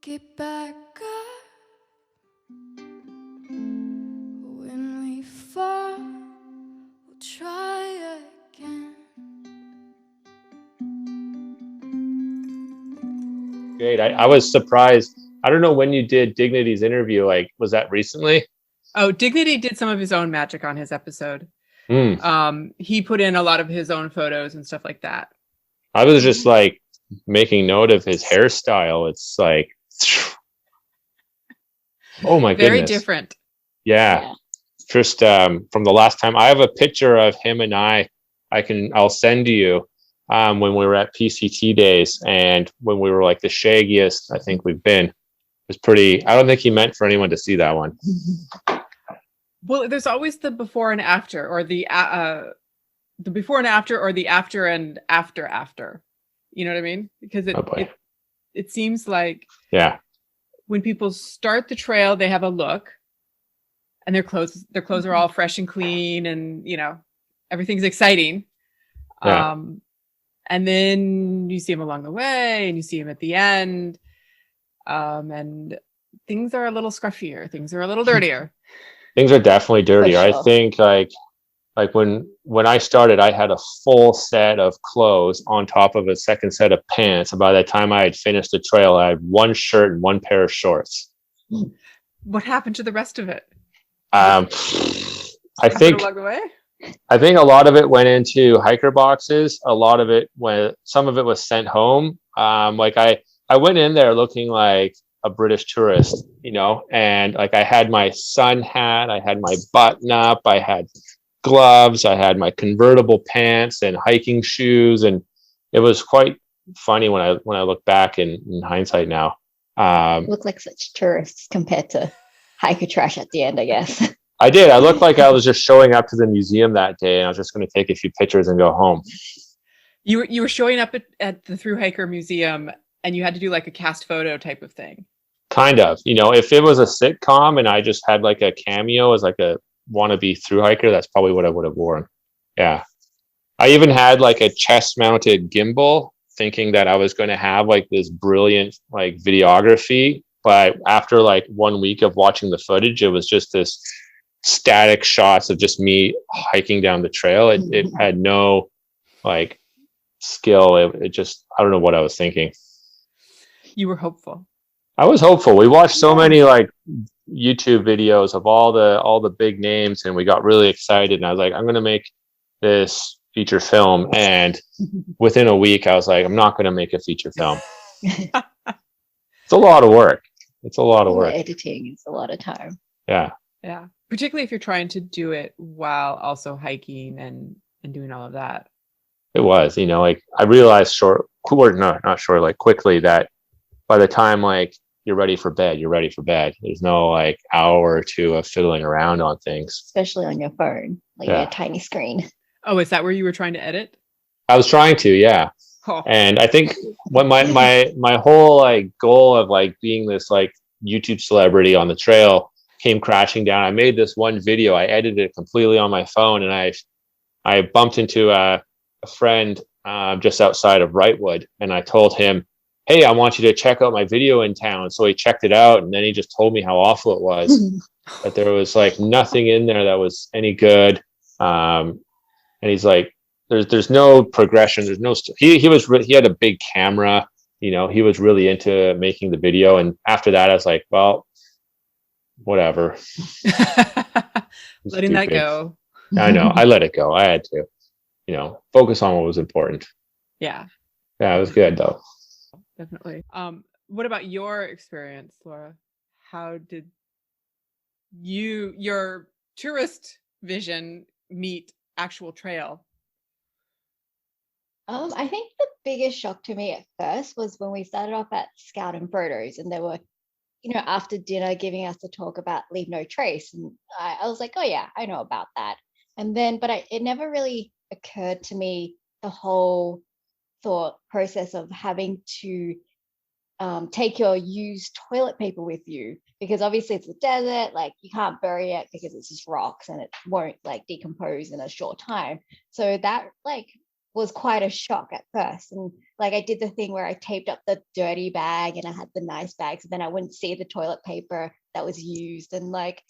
get back up when we fall. We'll try again. Great. I was surprised. I don't know when you did Dignity's interview. Like, was that recently? Oh, Dignity did some of his own magic on his episode. He put in a lot of his own photos and stuff like that. I was just like making note of his hairstyle. It's like, oh my goodness. Very different. Yeah. Just from the last time, I have a picture of him and I'll send to you when we were at PCT days and when we were like the shaggiest I think we've been. It was pretty, I don't think he meant for anyone to see that one. Well, there's always the before and after, or the before and after, or the after and after. You know what I mean? Because it seems like when people start the trail, they have a look, and their clothes are all fresh and clean, and everything's exciting. Yeah. And then you see them along the way, and you see them at the end, and things are a little scruffier. Things are a little dirtier. Things are definitely dirtier. Sure. I think like when I started, I had a full set of clothes on top of a second set of pants. And by the time I had finished the trail, I had one shirt and one pair of shorts. What happened to the rest of it? I think along the way? I think a lot of it went into hiker boxes. A lot of it some of it was sent home. Like I went in there looking like a British tourist, and like I had my sun hat, I had my button up, I had gloves, I had my convertible pants and hiking shoes, and it was quite funny when I look back in hindsight now. Look like such tourists compared to hiker trash at the end, I guess. I did. I looked like I was just showing up to the museum that day, and I was just going to take a few pictures and go home. You were showing up at the Thru Hiker Museum, and you had to do like a cast photo type of thing. Kind of. If it was a sitcom and I just had like a cameo as like a wannabe thru hiker, that's probably what I would have worn. Yeah. I even had like a chest mounted gimbal, thinking that I was going to have like this brilliant like videography. But after like 1 week of watching the footage, it was just this static shots of just me hiking down the trail. It had no like skill. It just, I don't know what I was thinking. You were hopeful. I was hopeful. We watched so many like YouTube videos of all the big names, and we got really excited. And I was like, I'm going to make this feature film. And within a week, I was like, I'm not going to make a feature film. It's a lot of work. It's a lot of work. Editing is a lot of time. Yeah. Yeah. Particularly if you're trying to do it while also hiking and doing all of that. It was, like I realized quickly that by the time like you're ready for bed. There's no like hour or two of fiddling around on things. Especially on your phone, like your tiny screen. Oh, is that where you were trying to edit? I was trying to, yeah. Oh. And I think when my whole like goal of like being this like YouTube celebrity on the trail came crashing down. I made this one video. I edited it completely on my phone, and I bumped into a friend just outside of Wrightwood, and I told him, hey, I want you to check out my video in town. So he checked it out, and then he just told me how awful it was, that there was like nothing in there that was any good. And he's like, there's no progression. There's no, he had a big camera, he was really into making the video. And after that, I was like, well, whatever. Letting that go. I know. I let it go. I had to, focus on what was important. Yeah. Yeah, it was good though. Definitely. What about your experience, Laura? How did your tourist vision meet actual trail? I think the biggest shock to me at first was when we started off at Scout and Photos, and they were, after dinner giving us the talk about Leave No Trace. And I was like, oh yeah, I know about that. And then, but it never really occurred to me the whole thought process of having to take your used toilet paper with you, because obviously it's a desert, like you can't bury it because it's just rocks and it won't like decompose in a short time. So that like was quite a shock at first. And like I did the thing where I taped up the dirty bag and I had the nice bags, and then I wouldn't see the toilet paper that was used. And like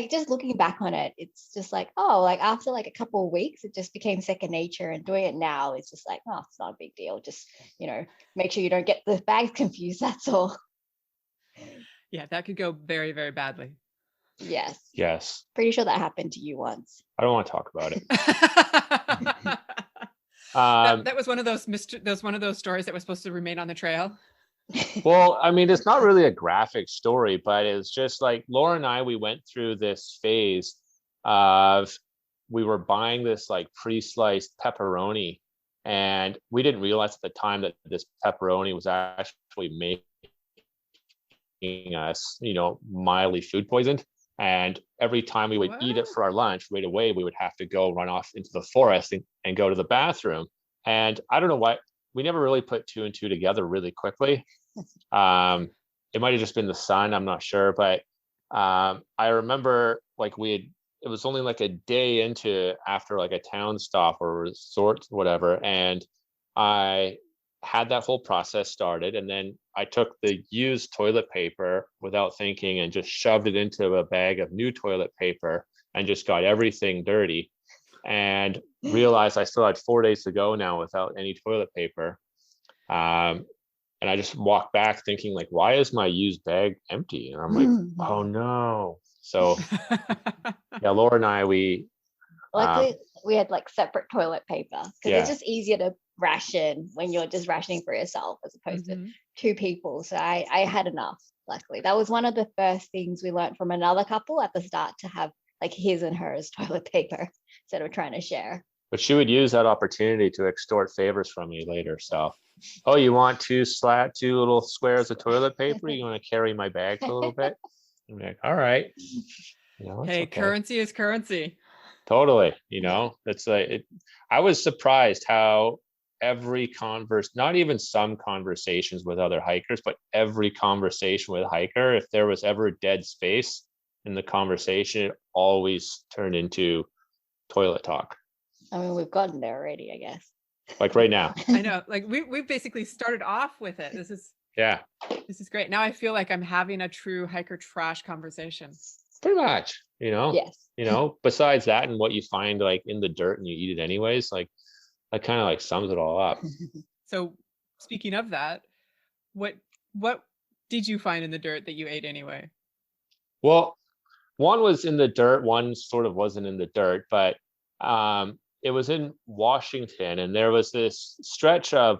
just looking back on it, it's just like, oh, like after like a couple of weeks, it just became second nature. And doing it now is just like, oh, it's not a big deal. Just, make sure you don't get the bags confused. That's all. Yeah, that could go very, very badly. Yes. Pretty sure that happened to you once. I don't want to talk about it. That was one of those stories that was supposed to remain on the trail. Well, I mean, it's not really a graphic story, but it's just like Laura and I, we went through this phase of we were buying this like pre-sliced pepperoni, and we didn't realize at the time that this pepperoni was actually making us, mildly food poisoned. And every time we would eat it for our lunch, right away, we would have to go run off into the forest and go to the bathroom. And I don't know why, we never really put two and two together really quickly. It might have just been the sun, I'm not sure. But I remember like it was only like a day after like a town stop or resort, whatever. And I had that whole process started, and then I took the used toilet paper without thinking and just shoved it into a bag of new toilet paper and just got everything dirty, and realized I still had 4 days to go now without any toilet paper. And I just walked back thinking like, why is my used bag empty? And I'm like, oh no. So yeah, Laura and I, luckily we had like separate toilet paper, because it's just easier to ration when you're just rationing for yourself as opposed to two people. So I had enough, luckily. That was one of the first things we learned from another couple at the start, to have like his and hers toilet paper instead of trying to share. But she would use that opportunity to extort favors from me later. So, oh, you want two little squares of toilet paper? You want to carry my bag for a little bit? I'm like, all right. Hey, okay. Currency is currency. Totally. That's I was surprised how not even some conversations with other hikers, but every conversation with a hiker, if there was ever dead space in the conversation, it always turned into toilet talk. I mean, we've gotten there already, I guess. Like right now. I know. Like we've basically started off with it. This is great. Now I feel like I'm having a true hiker trash conversation. Pretty much, Yes. Besides that and what you find like in the dirt and you eat it anyways, like that kind of like sums it all up. So speaking of that, what did you find in the dirt that you ate anyway? Well, one was in the dirt, one sort of wasn't in the dirt, but it was in Washington, and there was this stretch of,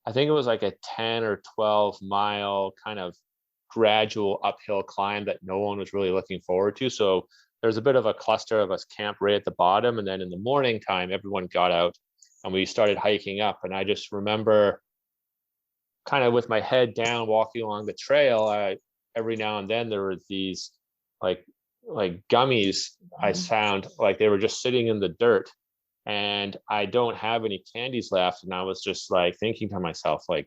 I think it was like a 10 or 12 mile kind of gradual uphill climb that no one was really looking forward to. So there's a bit of a cluster of us camped right at the bottom, and then in the morning time, everyone got out and we started hiking up. And I just remember kind of with my head down, walking along the trail, every now and then there were these like gummies I found, like they were just sitting in the dirt, and I don't have any candies left. And I was just like thinking to myself, like,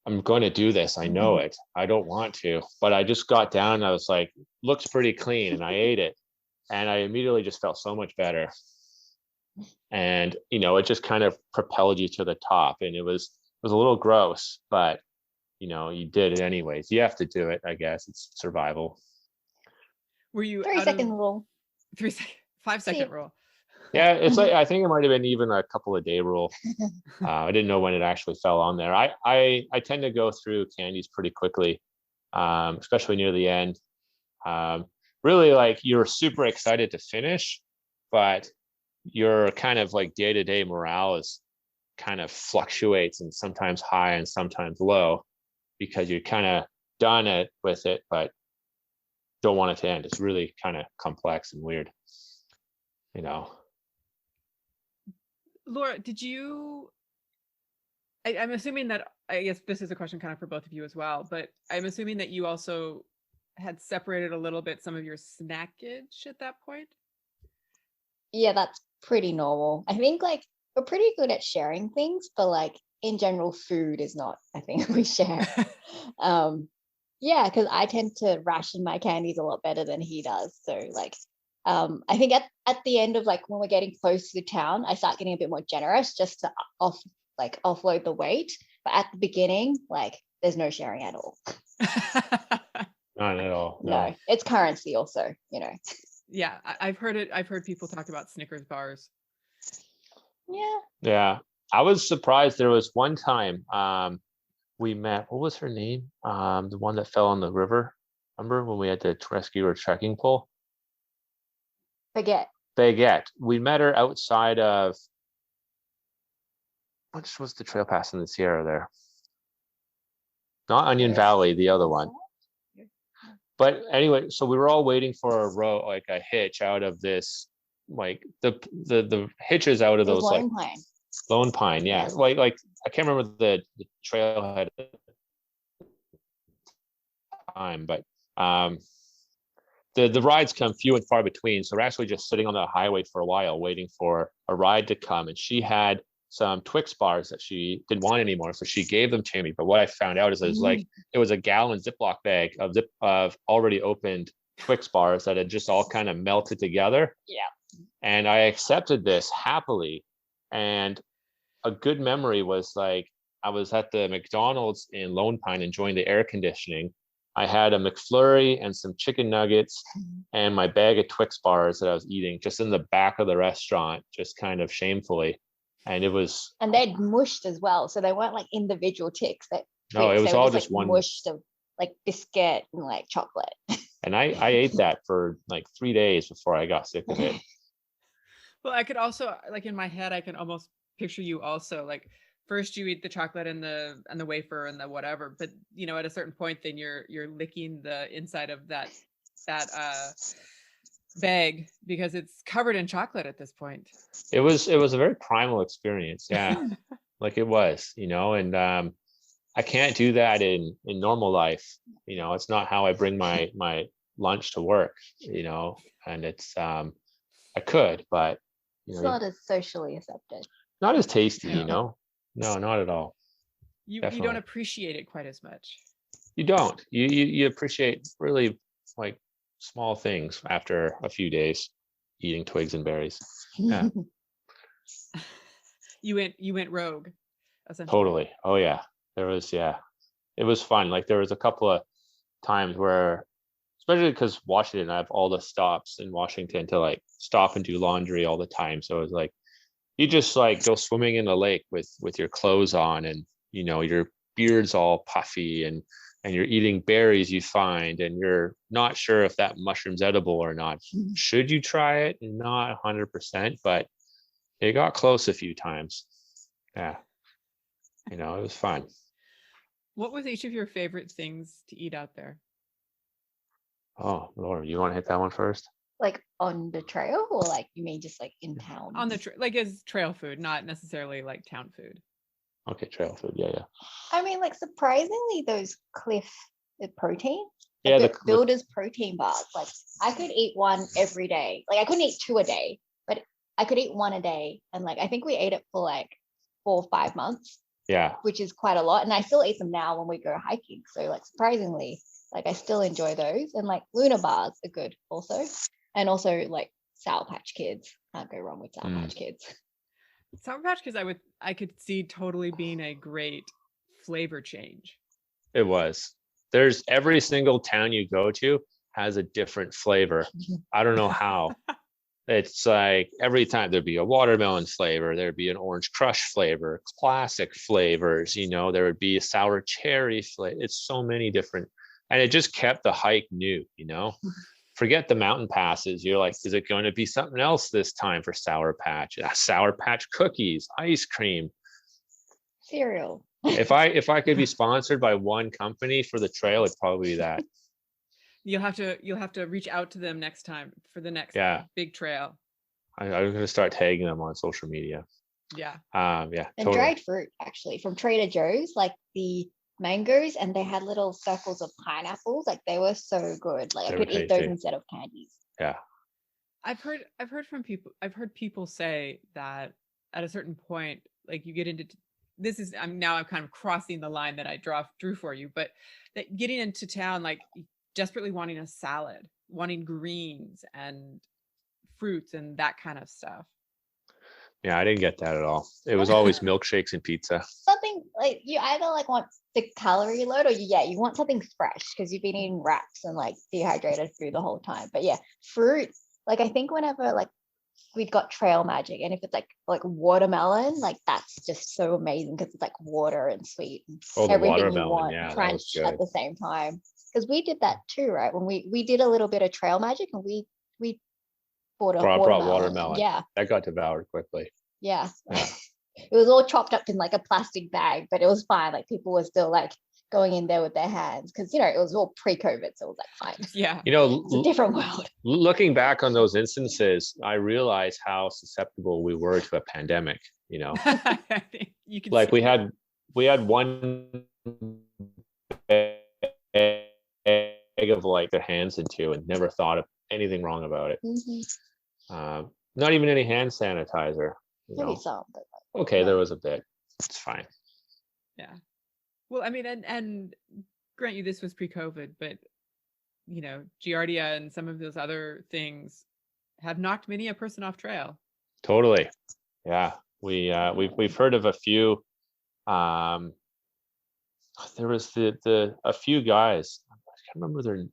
I'm going to do this. I know it. I don't want to, but I just got down and I was like, looks pretty clean, and I ate it. And I immediately just felt so much better. And, it just kind of propelled you to the top. And it was a little gross, but, you did it anyways. You have to do it, I guess. It's survival. Were you 3-second rule? 5-second rule. Yeah, it's like, I think it might have been even a couple of day rule. I didn't know when it actually fell on there. I tend to go through candies pretty quickly, especially near the end. Really, like, you're super excited to finish, but your kind of like day-to-day morale is kind of fluctuates, and sometimes high and sometimes low, because you're kind of done with it, but don't want it to end. It's really kind of complex and weird, Laura, did you, I'm assuming that, I guess this is a question kind of for both of you as well, but I'm assuming that you also had separated a little bit some of your snackage at that point? Yeah, that's pretty normal. I think like we're pretty good at sharing things, but like in general, food is not a thing we share. Yeah, because I tend to ration my candies a lot better than he does. So like I think at the end of like when we're getting close to the town, I start getting a bit more generous just to offload the weight. But at the beginning, like there's no sharing at all. Not at all. No, it's currency also, you know. Yeah, I've heard it. I've heard people talk about Snickers bars. Yeah. I was surprised. There was one time we met, what was her name? The one that fell in the river. Remember when we had to rescue her trekking pole? Baguette. We met her outside of, which was the trail pass in the Sierra there? Not Onion Valley, the other one. But anyway, so we were all waiting for a row, like a hitch out of this, like the hitches out of those Lone like Pine. Lone Pine, yeah. Like I can't remember the trailhead time, but the rides come few and far between. So we're actually just sitting on the highway for a while waiting for a ride to come. And she had some Twix bars that she didn't want anymore, so she gave them to me. But what I found out is it was a gallon Ziploc bag of already opened Twix bars that had just all kind of melted together. Yeah. And I accepted this happily. And a good memory was like I was at the McDonald's in Lone Pine enjoying the air conditioning. I had a McFlurry and some chicken nuggets and my bag of Twix bars that I was eating just in the back of the restaurant, just kind of shamefully. And it was, and they'd mushed as well, so they weren't like individual ticks. No, it was all just like one mushed of like biscuit and like chocolate. And I ate that for like 3 days before I got sick of it. Well, I could also, like in my head, I can almost picture you also like first you eat the chocolate and the wafer and the whatever, but you know, at a certain point, then you're licking the inside of that bag because it's covered in chocolate at this point. It was a very primal experience, yeah. Like it was, you know, and I can't do that in normal life. You know, it's not how I bring my lunch to work, you know, and it's I could, but you know, it's not as socially accepted. Not as tasty, you know. No, not at all. You don't appreciate it quite as much. You don't. You appreciate really like small things after a few days eating twigs and berries. Yeah. You went rogue, essentially. Totally. Oh yeah. There was, yeah. It was fun. Like there was a couple of times where, especially because Washington, I have all the stops in Washington to like stop and do laundry all the time. So it was like you just like go swimming in the lake with your clothes on and you know your beard's all puffy and you're eating berries you find and you're not sure if that mushroom's edible or not. Should you try it? Not 100%, but it got close a few times. Yeah. You know, it was fun. What was each of your favorite things to eat out there? Oh, Laura, you want to hit that one first? Like on the trail, or like you mean just like in town? On the like as trail food, not necessarily like town food. Okay, trail food. Yeah. I mean, like surprisingly, those Cliff protein, yeah, the Builder's protein bars. Like I could eat one every day. Like I couldn't eat 2 a day, but I could eat 1 a day, and like I think we ate it for like 4 or 5 months. Yeah, which is quite a lot, and I still eat them now when we go hiking. So like surprisingly, like I still enjoy those, and like Luna bars are good also, and also like Sour Patch Kids. Can't go wrong with Sour Patch Kids. Sour Patch Kids, I could see totally being a great flavor change. It was. There's every single town you go to has a different flavor. I don't know how. It's like every time there'd be a watermelon flavor, there'd be an orange crush flavor, classic flavors, you know, there would be a sour cherry flavor. It's so many different, and it just kept the hike new, you know. Forget the mountain passes. You're like, is it going to be something else this time for Sour Patch? Sour Patch cookies, ice cream, cereal. If I could be sponsored by one company for the trail, it'd probably be that. You'll have to reach out to them next time for the next big trail. I'm going to start tagging them on social media. Yeah. And totally. Dried fruit, actually, from Trader Joe's, like the mangoes, and they had little circles of pineapples. Like they were so good. Like I could eat those instead of candies. Yeah. I've heard people say that at a certain point, like you get into I'm kind of crossing the line that I drew for you, but that getting into town, like desperately wanting a salad, wanting greens and fruits and that kind of stuff. Yeah, I didn't get that at all. It was always milkshakes and pizza. Something like you either like want the calorie load or you want something fresh because you've been eating wraps and like dehydrated food the whole time. But yeah, fruit. Like I think whenever like we've got trail magic, and if it's like watermelon, like that's just so amazing because it's like water and sweet and everything you want crunch at the same time. Because we did that too, right? When we did a little bit of trail magic and we brought watermelon. Yeah, that got devoured quickly. Yeah. It was all chopped up in like a plastic bag, but it was fine. Like people were still like going in there with their hands because it was all pre-COVID, so it was like fine. Yeah, it's a different world. Looking back on those instances, I realized how susceptible we were to a pandemic. You can like we had one egg of like their hands into and never thought of anything wrong about it. Not even any hand sanitizer. Maybe some, but okay, there was a bit. It's fine. Yeah. Well, I mean, and grant you this was pre-COVID, but Giardia and some of those other things have knocked many a person off trail. Totally. Yeah. We've heard of a few. There was a few guys. I can't remember their.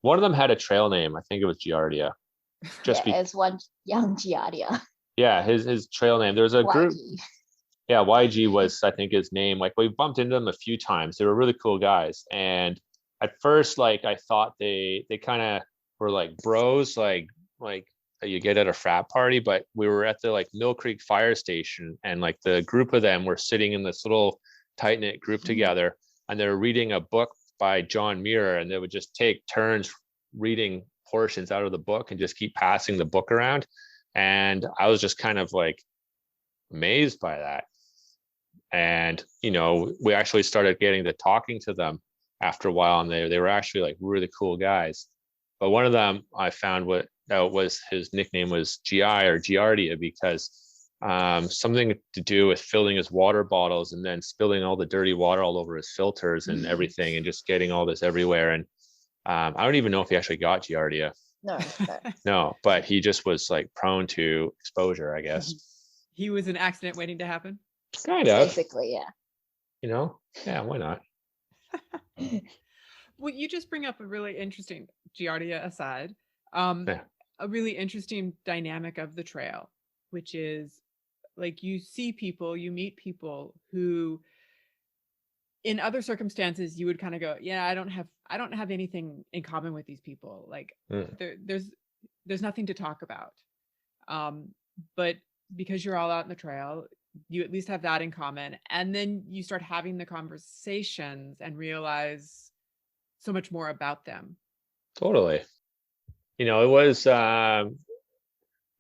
One of them had a trail name. I think it was Giardia. It's one young Giardia. Yeah, his trail name. There's a group. Yeah, YG was, I think, his name. Like we bumped into them a few times. They were really cool guys. And at first, like I thought they kind of were like bros, like you get at a frat party. But we were at the like Mill Creek fire station, and like the group of them were sitting in this little tight knit group together, and they were reading a book by John Muir, and they would just take turns reading portions out of the book and just keep passing the book around. And I was just kind of like amazed by that. And we actually started getting to talking to them after a while, and they were actually like really cool guys. But one of them I found was his nickname was GI or Giardia because something to do with filling his water bottles and then spilling all the dirty water all over his filters and everything, and just getting all this everywhere. And I don't even know if he actually got Giardia. No, but he just was like prone to exposure, I guess. He was an accident waiting to happen. Kind of. Basically, yeah. Yeah, why not? Well, you just bring up a really interesting, Giardia aside, a really interesting dynamic of the trail, which is like you meet people who in other circumstances you would kind of go, yeah, I don't have anything in common with these people. Like there's nothing to talk about. But because you're all out in the trail, you at least have that in common. And then you start having the conversations and realize so much more about them. Totally. It was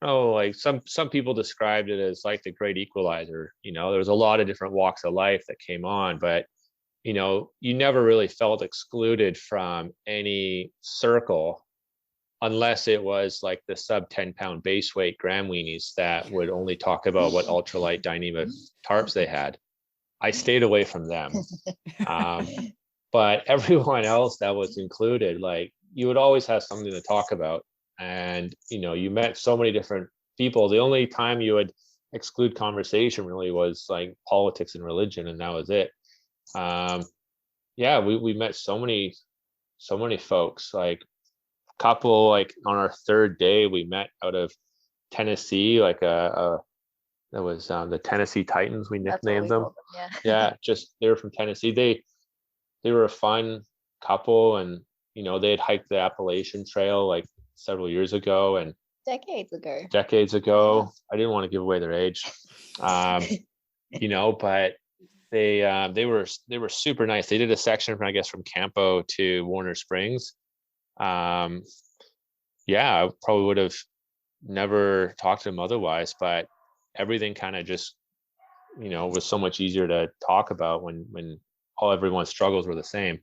like some people described it as like the great equalizer. There was a lot of different walks of life that came on, but you never really felt excluded from any circle unless it was like the sub 10-pound base weight gram weenies that would only talk about what ultralight Dyneema tarps they had. I stayed away from them. But everyone else that was included, like you would always have something to talk about. And, you met so many different people. The only time you would exclude conversation really was like politics and religion, and that was it. We met so many folks. Like a couple, like on our third day, we met out of Tennessee, like that was the Tennessee Titans, we nicknamed them. Just they were from Tennessee. They were a fun couple, and they had hiked the Appalachian Trail like several years ago and decades ago. I didn't want to give away their age. But they were super nice. They did a section from, I guess, from Campo to Warner Springs. I probably would have never talked to them otherwise, but everything kind of just was so much easier to talk about when everyone's struggles were the same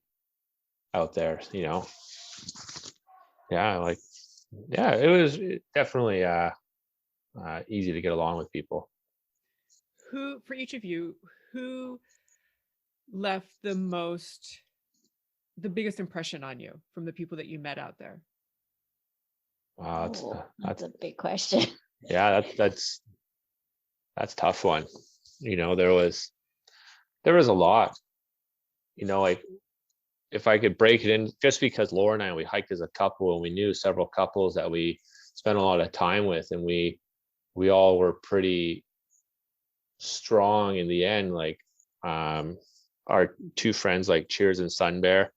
out there. It was definitely easy to get along with people. For each of you, who left the biggest impression on you from the people that you met out there? Wow, that's a big question. Yeah, that's a tough one. There was a lot. Like if I could break it in, just because Laura and I, we hiked as a couple, and we knew several couples that we spent a lot of time with, and we all were pretty strong in the end. Like our two friends, like Cheers and Sun Bear,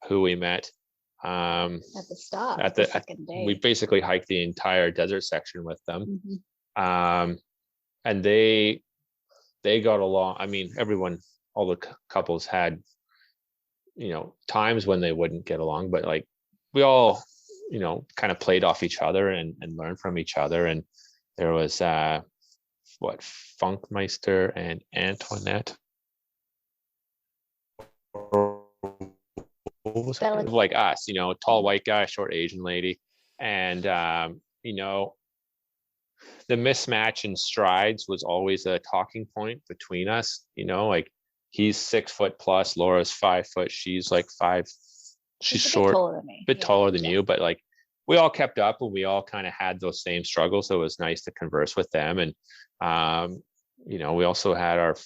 who we met at the start, at the second day. We basically hiked the entire desert section with them. And they got along. I mean, all the couples had times when they wouldn't get along, but like we all kind of played off each other and learned from each other. And there was Funkmeister and Antoinette, like us, tall white guy, short Asian lady. And the mismatch in strides was always a talking point between us. Like he's 6 foot plus, Laura's 5 foot, she's like 5, she's short, bit taller than you, but like we all kept up, and we all kind of had those same struggles, so it was nice to converse with them. And we also had our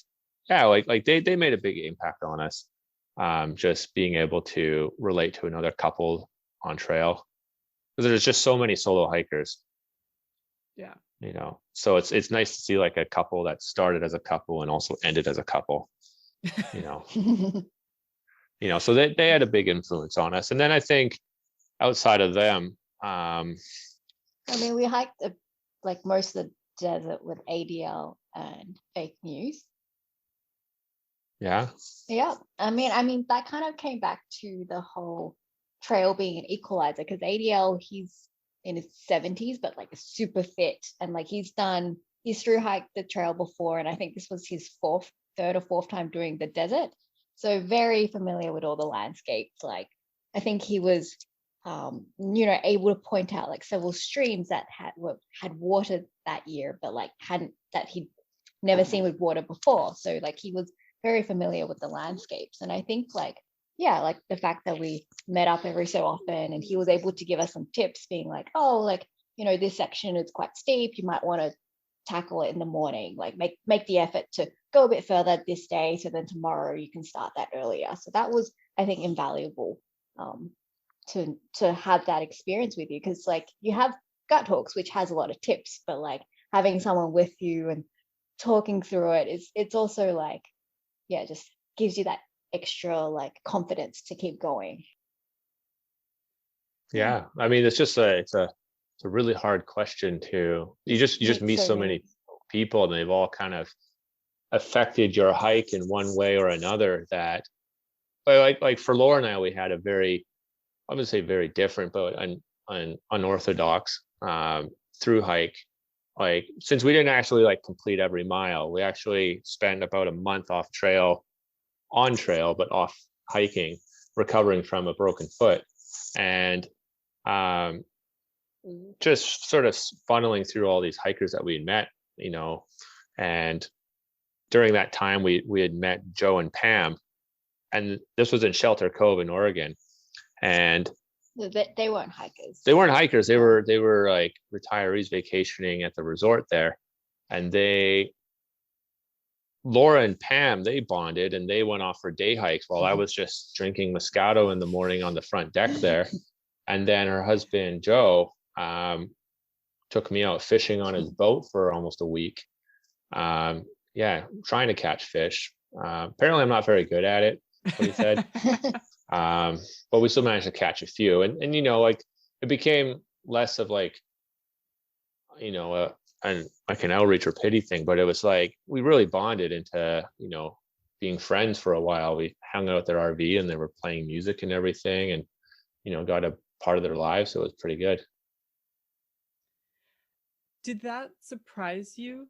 they made a big impact on us, just being able to relate to another couple on trail, because there's just so many solo hikers. So it's nice to see like a couple that started as a couple and also ended as a couple. So they had a big influence on us. And then I think outside of them, we hiked like most of the desert with ADL and Fake News. Yeah. I mean that kind of came back to the whole trail being an equalizer, because ADL, he's in his 70s, but like super fit, and like he's through hiked the trail before, and I think this was his third or fourth time doing the desert, so very familiar with all the landscapes. Like I think he was able to point out like several streams that had water that year, but like that he'd never seen with water before, so like he was very familiar with the landscapes. And I think like the fact that we met up every so often, and he was able to give us some tips, being like, oh, like this section is quite steep, you might want to tackle it in the morning, like make the effort to go a bit further this day, so then tomorrow you can start that earlier. So that was, I think, invaluable to have that experience with you, because like you have Gut Talks, which has a lot of tips, but like having someone with you and talking through it it's also like just gives you that extra like confidence to keep going. I mean, it's just it's a really hard question to you just meet so many people, and they've all kind of affected your hike in one way or another. That like for Laura and I, we had a very, I wouldn't say very different, but an unorthodox through hike. Like since we didn't actually like complete every mile, we actually spent about a month off trail, but off hiking, recovering from a broken foot, and just sort of funneling through all these hikers that we had met, and during that time we had met Joe and Pam, and this was in Shelter Cove in Oregon, and they weren't hikers. They were like retirees vacationing at the resort there, and Laura and Pam, they bonded, and they went off for day hikes while I was just drinking Moscato in the morning on the front deck there. And then her husband Joe took me out fishing on his boat for almost a week, trying to catch fish. Apparently I'm not very good at it, what he said. But we still managed to catch a few, and like it became less of like an outreach or pity thing, but it was like we really bonded into being friends for a while. We hung out at their RV, and they were playing music and everything, and got a part of their lives, so it was pretty good. Did that surprise you,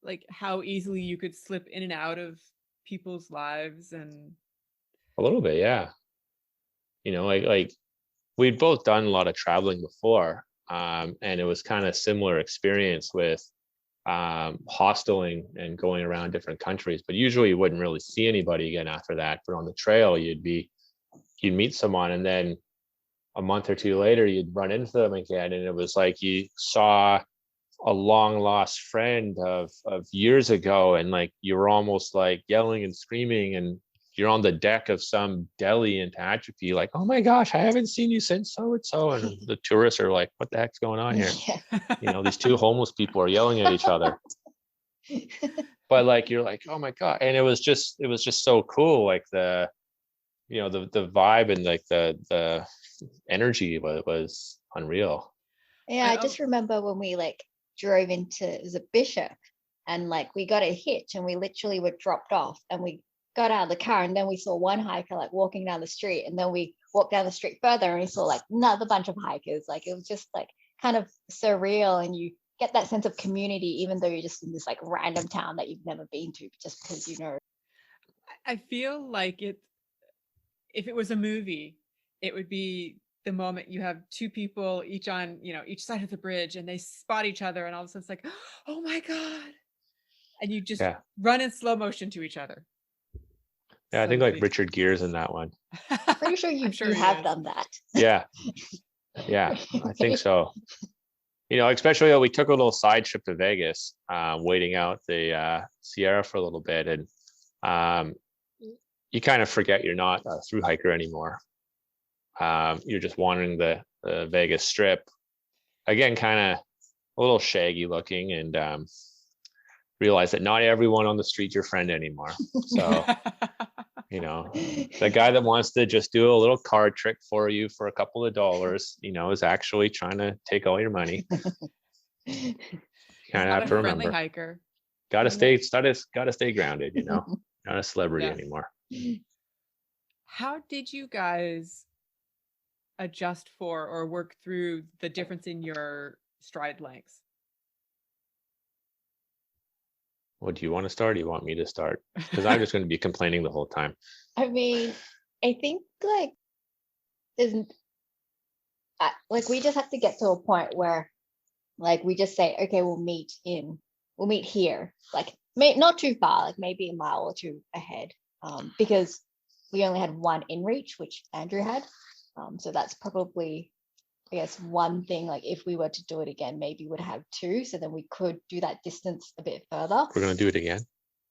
like how easily you could slip in and out of people's lives? And a little bit, yeah. Like we'd both done a lot of traveling before, and it was kind of similar experience with hosteling and going around different countries, but usually you wouldn't really see anybody again after that. But on the trail you'd meet someone, and then a month or two later, you'd run into them again, and it was like you saw a long lost friend of years ago, and like you were almost like yelling and screaming, and you're on the deck of some deli in Tehachapi, like, oh my gosh, I haven't seen you since so and so, and the tourists are like, what the heck's going on here? You know, these two homeless people are yelling at each other. But like you're like, oh my god. And it was just so cool, like the vibe and like the energy was unreal. Yeah, I just remember when we like drove into the Bishop, and like we got a hitch, and we literally were dropped off, and we got out of the car, and then we saw one hiker like walking down the street, and then we walked down the street further, and we saw like another bunch of hikers. Like it was just like kind of surreal, and you get that sense of community even though you're just in this like random town that you've never been to, just because you know. I feel like if it was a movie, it would be the moment you have two people each on, each side of the bridge, and they spot each other, and all of a sudden it's like, oh my god, and you just run in slow motion to each other. Yeah, so I think like Richard Gere's in that one. Pretty sure you have done that. Yeah, I think so. Especially we took a little side trip to Vegas, waiting out the Sierra for a little bit, and you kind of forget you're not a thru hiker anymore. You're just wandering the Vegas Strip, again, kind of a little shaggy looking, and realize that not everyone on the street's your friend anymore. So, the guy that wants to just do a little card trick for you for a couple of dollars, is actually trying to take all your money. You kind of have to remember. Hiker. Gotta stay grounded, not a celebrity anymore. How did you guys adjust for or work through the difference in your stride lengths? Well, do you want to start, or do you want me to start? Because I'm just going to be complaining the whole time. I mean, I think like we just have to get to a point where like we just say, okay, we'll meet here, like not too far, like maybe a mile or two ahead, because we only had one in reach, which Andrew had, so that's probably, I guess, one thing. Like if we were to do it again, maybe we'd have two, so then we could do that distance a bit further. We're gonna do it again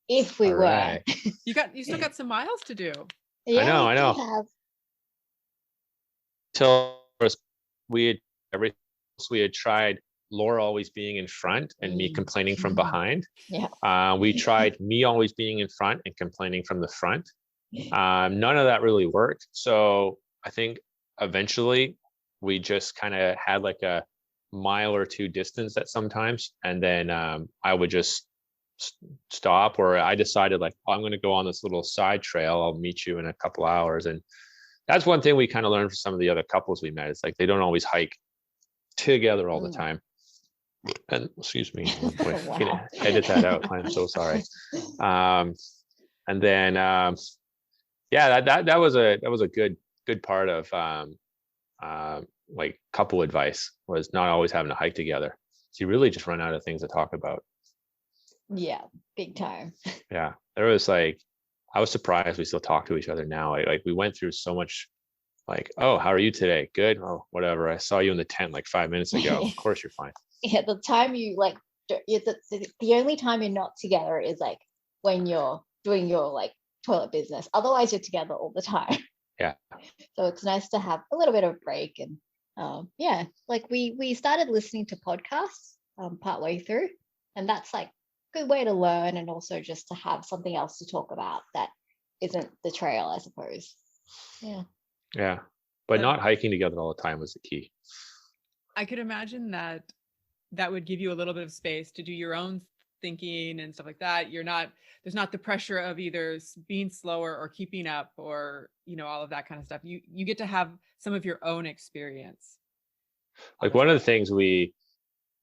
if we were. You still got some miles to do. Yeah, I know. Till we had tried Laura always being in front and me complaining from behind. Yeah. We tried me always being in front and complaining from the front. None of that really worked. So I think eventually we just kind of had like a mile or two distance at sometimes, and then I would just stop, or I decided like, I'm going to go on this little side trail, I'll meet you in a couple hours. And that's one thing we kind of learned from some of the other couples we met. It's like they don't always hike together all the time. And excuse me, boy, wow. Edit that out, I'm so sorry. And then that was a good part of like couple advice, was not always having to hike together. So you really just run out of things to talk about. Yeah, big time. Yeah, there was like, I was surprised we still talk to each other now. Like we went through so much, like, oh, how are you today? Good. Oh, whatever. I saw you in the tent like 5 minutes ago. Of course you're fine. Yeah, the time you like, the only time you're not together is like when you're doing your like toilet business. Otherwise you're together all the time. Yeah. So it's nice to have a little bit of a break. And like we started listening to podcasts partway through, and that's like a good way to learn, and also just to have something else to talk about that isn't the trail, I suppose. Yeah, but not hiking together all the time was the key. I could imagine that would give you a little bit of space to do your own thinking and stuff like that. There's not the pressure of either being slower or keeping up, or all of that kind of stuff. You get to have some of your own experience. Like one of the things we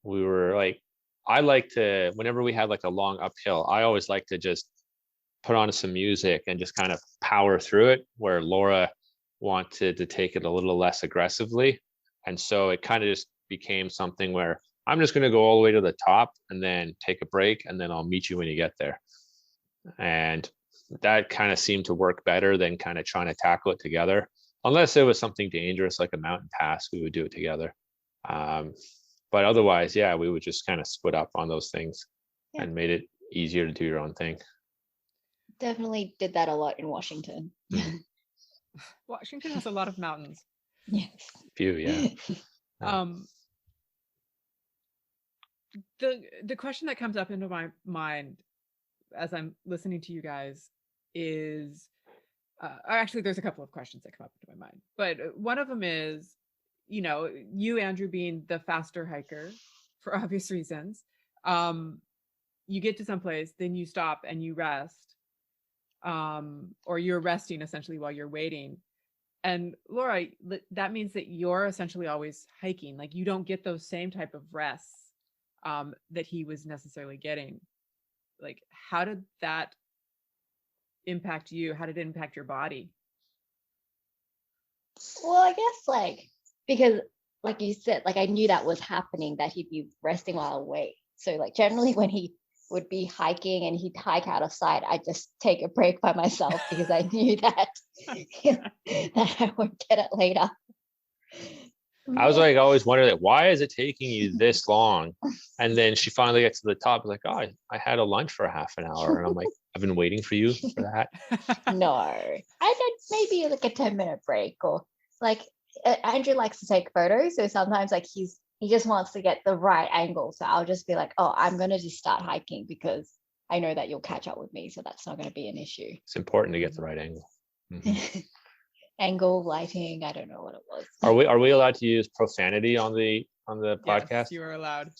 were like, I like to, whenever we had like a long uphill, I always like to just put on some music and just kind of power through it, where Laura wanted to take it a little less aggressively. And so it kind of just became something where I'm just going to go all the way to the top and then take a break, and then I'll meet you when you get there. And that kind of seemed to work better than kind of trying to tackle it together. Unless it was something dangerous like a mountain pass, we would do it together. But otherwise, yeah, we would just kind of split up on those things and made it easier to do your own thing. Definitely did that a lot in Washington. Washington has a lot of mountains. Yes. Few, yeah. The question that comes up into my mind as I'm listening to you guys is, actually, there's a couple of questions that come up into my mind, but one of them is, you, Andrew, being the faster hiker for obvious reasons, you get to some place, then you stop and you rest, or you're resting essentially while you're waiting. And Lora, that means that you're essentially always hiking. Like, you don't get those same type of rests that he was necessarily getting. Like, how did that impact you? How did it impact your body? Well, I guess because like you said, I knew that was happening, that he'd be resting while away. So generally when he would be hiking and he'd hike out of sight, I'd just take a break by myself because I knew that that I would get it later. I was always wondering, why is it taking you this long? And then she finally gets to the top, like, oh, I had a lunch for half an hour. And I'm like, I've been waiting for you for that. No, I did maybe a 10-minute break, or Andrew likes to take photos. So sometimes he just wants to get the right angle. So I'll just be like, oh, I'm going to just start hiking because I know that you'll catch up with me. So that's not going to be an issue. It's important to get the right angle. Mm-hmm. Angle, lighting, I don't know what it was. Are we allowed to use profanity on the podcast? Yes, you are allowed.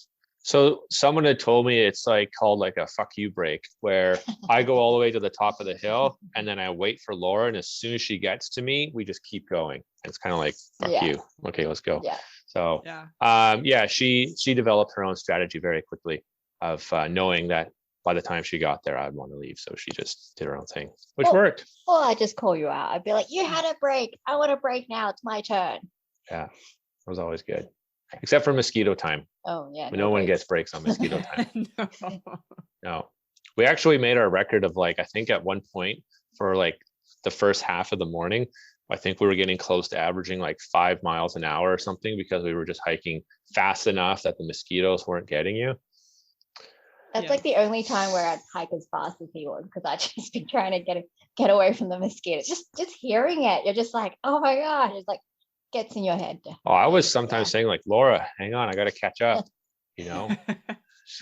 So someone had told me it's called a fuck you break, where I go all the way to the top of the hill and then I wait for Lora, and as soon as she gets to me, we just keep going. And it's kind of like, fuck you. Okay, let's go. Yeah. So she developed her own strategy very quickly of knowing that by the time she got there, I'd want to leave. So she just did her own thing, which worked. Or I just call you out. I'd be like, you had a break. I want a break now. It's my turn. Yeah, it was always good. Except for mosquito time. Oh, yeah. No one gets breaks on mosquito time. No. We actually made our record of I think at one point for the first half of the morning, I think we were getting close to averaging 5 miles an hour or something, because we were just hiking fast enough that the mosquitoes weren't getting you. That's the only time where I'd hike as fast as he was, because I'd just be trying to get away from the mosquitoes. Just hearing it, you're just like, oh my gosh, it's gets in your head. Oh, I was sometimes saying Lora, hang on, I got to catch up. She's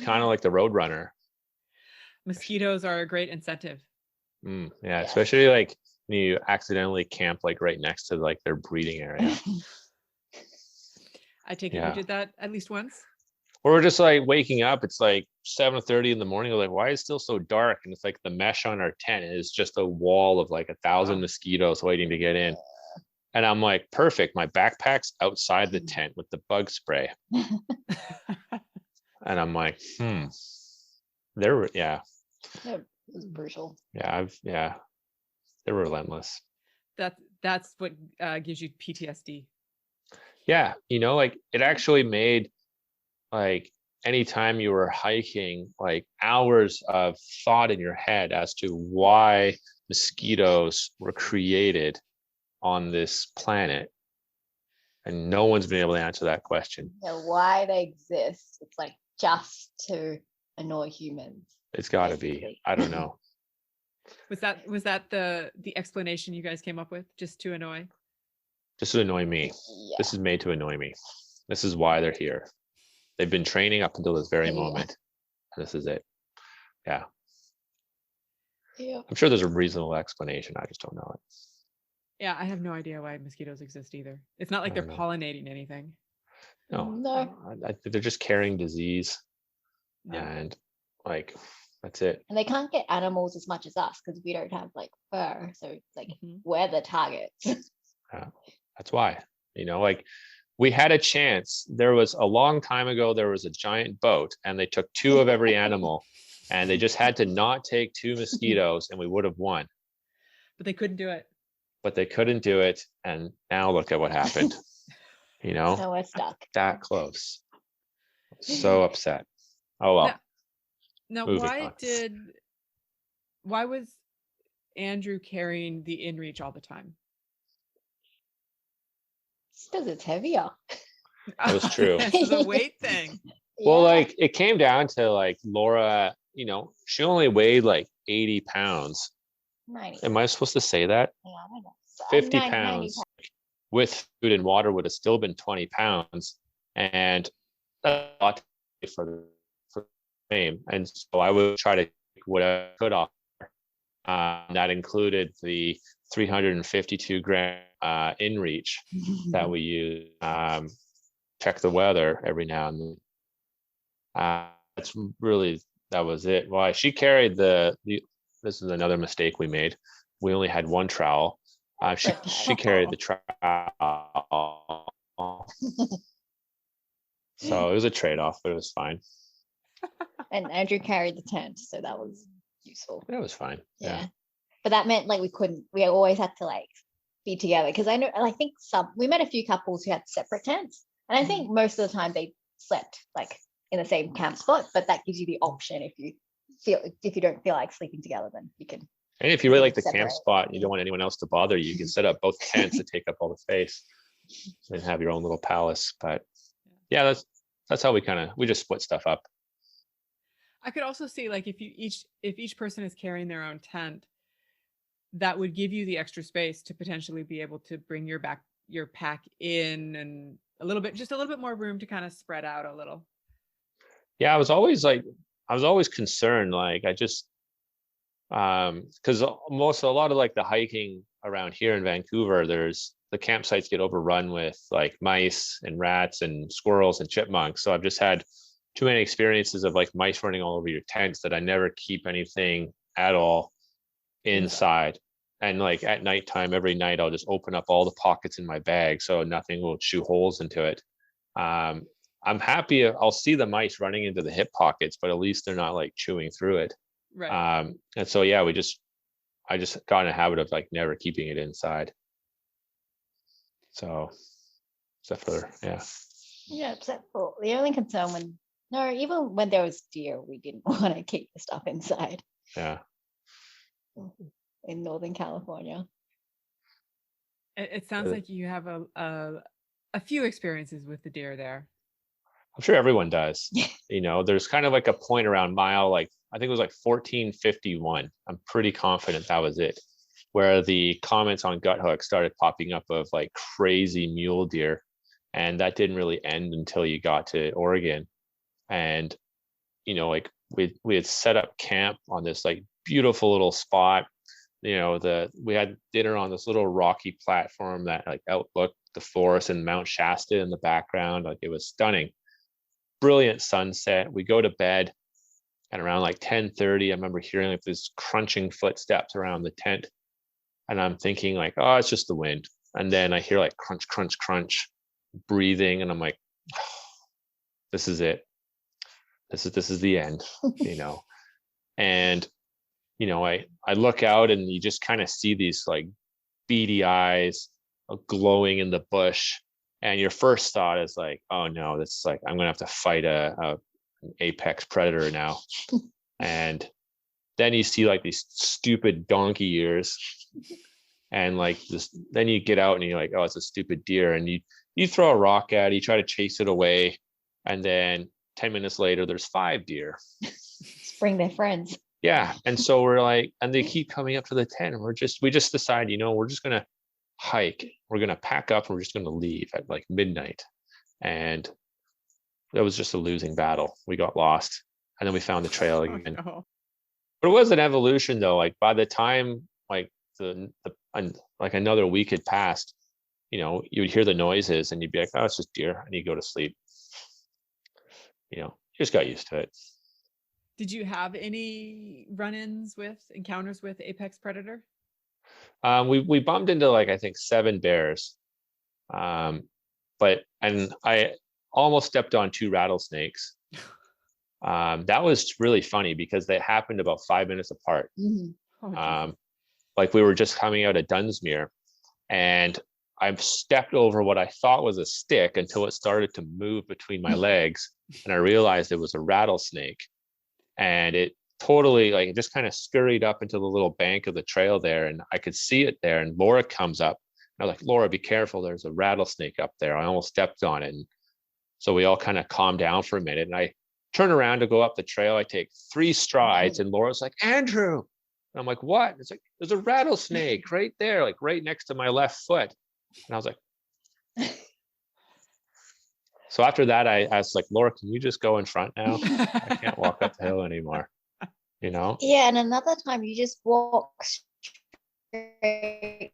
kind of like the road runner. Mosquitoes are a great incentive. Yeah, especially when you accidentally camp right next to their breeding area. I take it you did that at least once. Or we're just waking up. It's 7:30 in the morning. We're why is it still so dark? And it's the mesh on our tent is just a wall of 1,000 mosquitoes waiting to get in. And I'm like, perfect. My backpack's outside the tent with the bug spray. And I'm like, they're It was brutal. Yeah, they're relentless. That's what gives you PTSD. Yeah, it actually made anytime you were hiking, hours of thought in your head as to why mosquitoes were created on this planet, and no one's been able to answer that question. Why they exist? It's just to annoy humans. It's got to be. I don't know. Was that the explanation you guys came up with? Just to annoy? Just to annoy me. Yeah. This is made to annoy me. This is why they're here. They've been training up until this very moment. And this is it. Yeah. I'm sure there's a reasonable explanation. I just don't know it. Yeah, I have no idea why mosquitoes exist either. It's not they're pollinating anything. No. They're just carrying disease. Yeah. And that's it. And they can't get animals as much as us because we don't have fur. So it's we're the targets. Yeah, that's why. We had a chance. There was a long time ago, there was a giant boat and they took 2 of every animal and they just had to not take 2 mosquitoes and we would have won. But they couldn't do it. And now look at what happened. So we're stuck. That close. So upset. Oh well. Now why was Andrew carrying the InReach all the time? Because it's heavier. That was true. It's the weight thing. Well, like it came down to like Laura, she only weighed like 80 pounds. 90. Am I supposed to say that? Yeah, I don't know. 50 90 pounds with food and water would have still been 20 pounds. And that's a lot for the same. And so I would try to take what I could off. That included the 352 gram in reach that we use. Check the weather every now and then. That's really, that was it. Well, she carried this is another mistake we made. We only had one trowel. She carried the trowel. So it was a trade-off, but it was fine. And Andrew carried the tent, so that was useful. It was fine. Yeah. But that meant like we always had to like be together, because I think we met a few couples who had separate tents, and I think most of the time they slept like in the same camp spot, but that gives you the option if you don't feel like sleeping together, then you can. And if you really like the camp spot and you don't want anyone else to bother you, you can set up both tents to take up all the space and have your own little palace. But yeah, that's how we just split stuff up. I could also see like if each person is carrying their own tent, that would give you the extra space to potentially be able to bring your pack in, and just a little bit more room to kind of spread out a little. Yeah, I was always concerned, like I just because a lot of like the hiking around here in Vancouver, the campsites get overrun with like mice and rats and squirrels and chipmunks. So I've just had too many experiences of like mice running all over your tents that I never keep anything at all inside. And like at nighttime, every night I'll just open up all the pockets in my bag so nothing will chew holes into it. I'm happy I'll see the mice running into the hip pockets, but at least they're not like chewing through it. Right. And so yeah, I just got in a habit of like never keeping it inside. So except for the only concern even when there was deer, we didn't want to keep the stuff inside. Yeah. In Northern California. It sounds like you have a few experiences with the deer there. I'm sure everyone does. There's kind of like a point around mile, like I think it was like 1451. I'm pretty confident that was it, where the comments on Gut Hook started popping up of like crazy mule deer, and that didn't really end until you got to Oregon. And like we had set up camp on this like beautiful little spot. We had dinner on this little rocky platform that like outlooked the forest and Mount Shasta in the background. Like it was stunning. Brilliant sunset. We go to bed, and around like 10:30, I remember hearing like this crunching footsteps around the tent, and I'm thinking like, oh, it's just the wind. And then I hear like crunch, crunch, crunch, breathing, and I'm like, oh, this is it. This is the end, And I look out, and you just kind of see these like beady eyes glowing in the bush. And your first thought is like, oh no, that's like, I'm going to have to fight an apex predator now. And then you see like these stupid donkey ears, and like this, then you get out and you're like, oh, it's a stupid deer. And you throw a rock at it, you try to chase it away. And then 10 minutes later, there's 5 deer. Bring their friends. Yeah. And so we're like, and they keep coming up to the tent, and we just decide, we're just going to hike. We're going to pack up, and we're just going to leave at like midnight. And that was just a losing battle. We got lost, and then we found the trail again. Oh, no. But it was an evolution though. Like by the time like like another week had passed, you would hear the noises and you'd be like, oh, it's just deer, and you go to sleep. You just got used to it. Did you have any encounters with apex predator? We bumped into like, I think 7 bears. And I almost stepped on 2 rattlesnakes. That was really funny because they happened about 5 minutes apart. Mm-hmm. Oh, like we were just coming out of Dunsmuir, and I stepped over what I thought was a stick until it started to move between my legs, and I realized it was a rattlesnake. And it totally like it just kind of scurried up into the little bank of the trail there, and I could see it there. And Laura comes up I was like, Laura, be careful. There's a rattlesnake up there. I almost stepped on it. And so we all kind of calmed down for a minute. And I turn around to go up the trail. I take 3 strides and Laura's like, Andrew. And I'm like, what? It's like, there's a rattlesnake right there, like right next to my left foot. And I was like, so after that, I was like, Laura, can you just go in front now? I can't walk up the hill anymore. You know? Yeah, and another time you just walk straight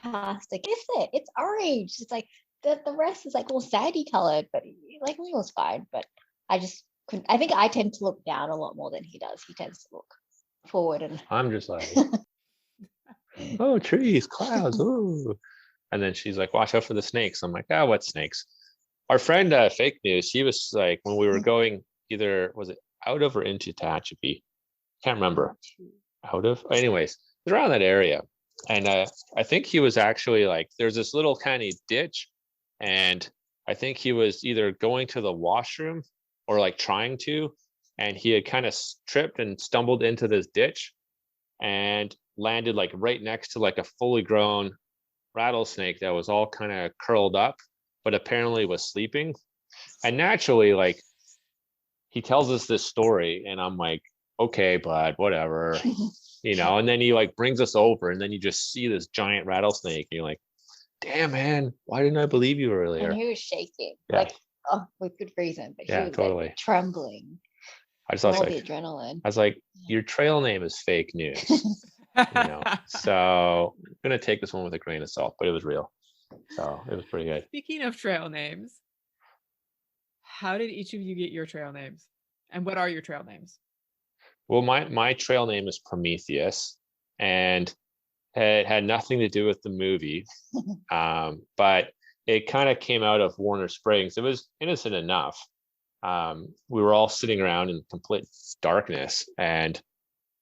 past it. It's orange. It's like the rest is like all sandy colored, but like it was fine. But I just couldn't. I think I tend to look down a lot more than he does. He tends to look forward, and I'm just like, oh, trees, clouds, ooh. And then she's like, watch out for the snakes. I'm like, what snakes? Our friend Fake News, she was like, when we were going either, was it out of or into Tehachapi? Can't remember. Out of? Anyways, it was around that area. And I think he was actually like, there's this little tiny ditch. And I think he was either going to the washroom or like trying to. And he had kind of tripped and stumbled into this ditch and landed like right next to like a fully grown rattlesnake that was all kind of curled up, but apparently was sleeping. And naturally, like, he tells us this story and I'm like, okay, bud, whatever, you know. And then he like brings us over and then you just see this giant rattlesnake and you're like, damn, man, why didn't I believe you earlier? And he was shaking, like, with good reason, but he was totally like trembling. I just was all like, the adrenaline. I was like, your trail name is Fake News. You know, so I'm gonna take this one with a grain of salt, but it was real, so it was pretty good. Speaking of trail names, how did each of you get your trail names, and what are your trail names? Well, my trail name is Prometheus, and it had nothing to do with the movie, but it kind of came out of Warner Springs. It was innocent enough. We were all sitting around in complete darkness, and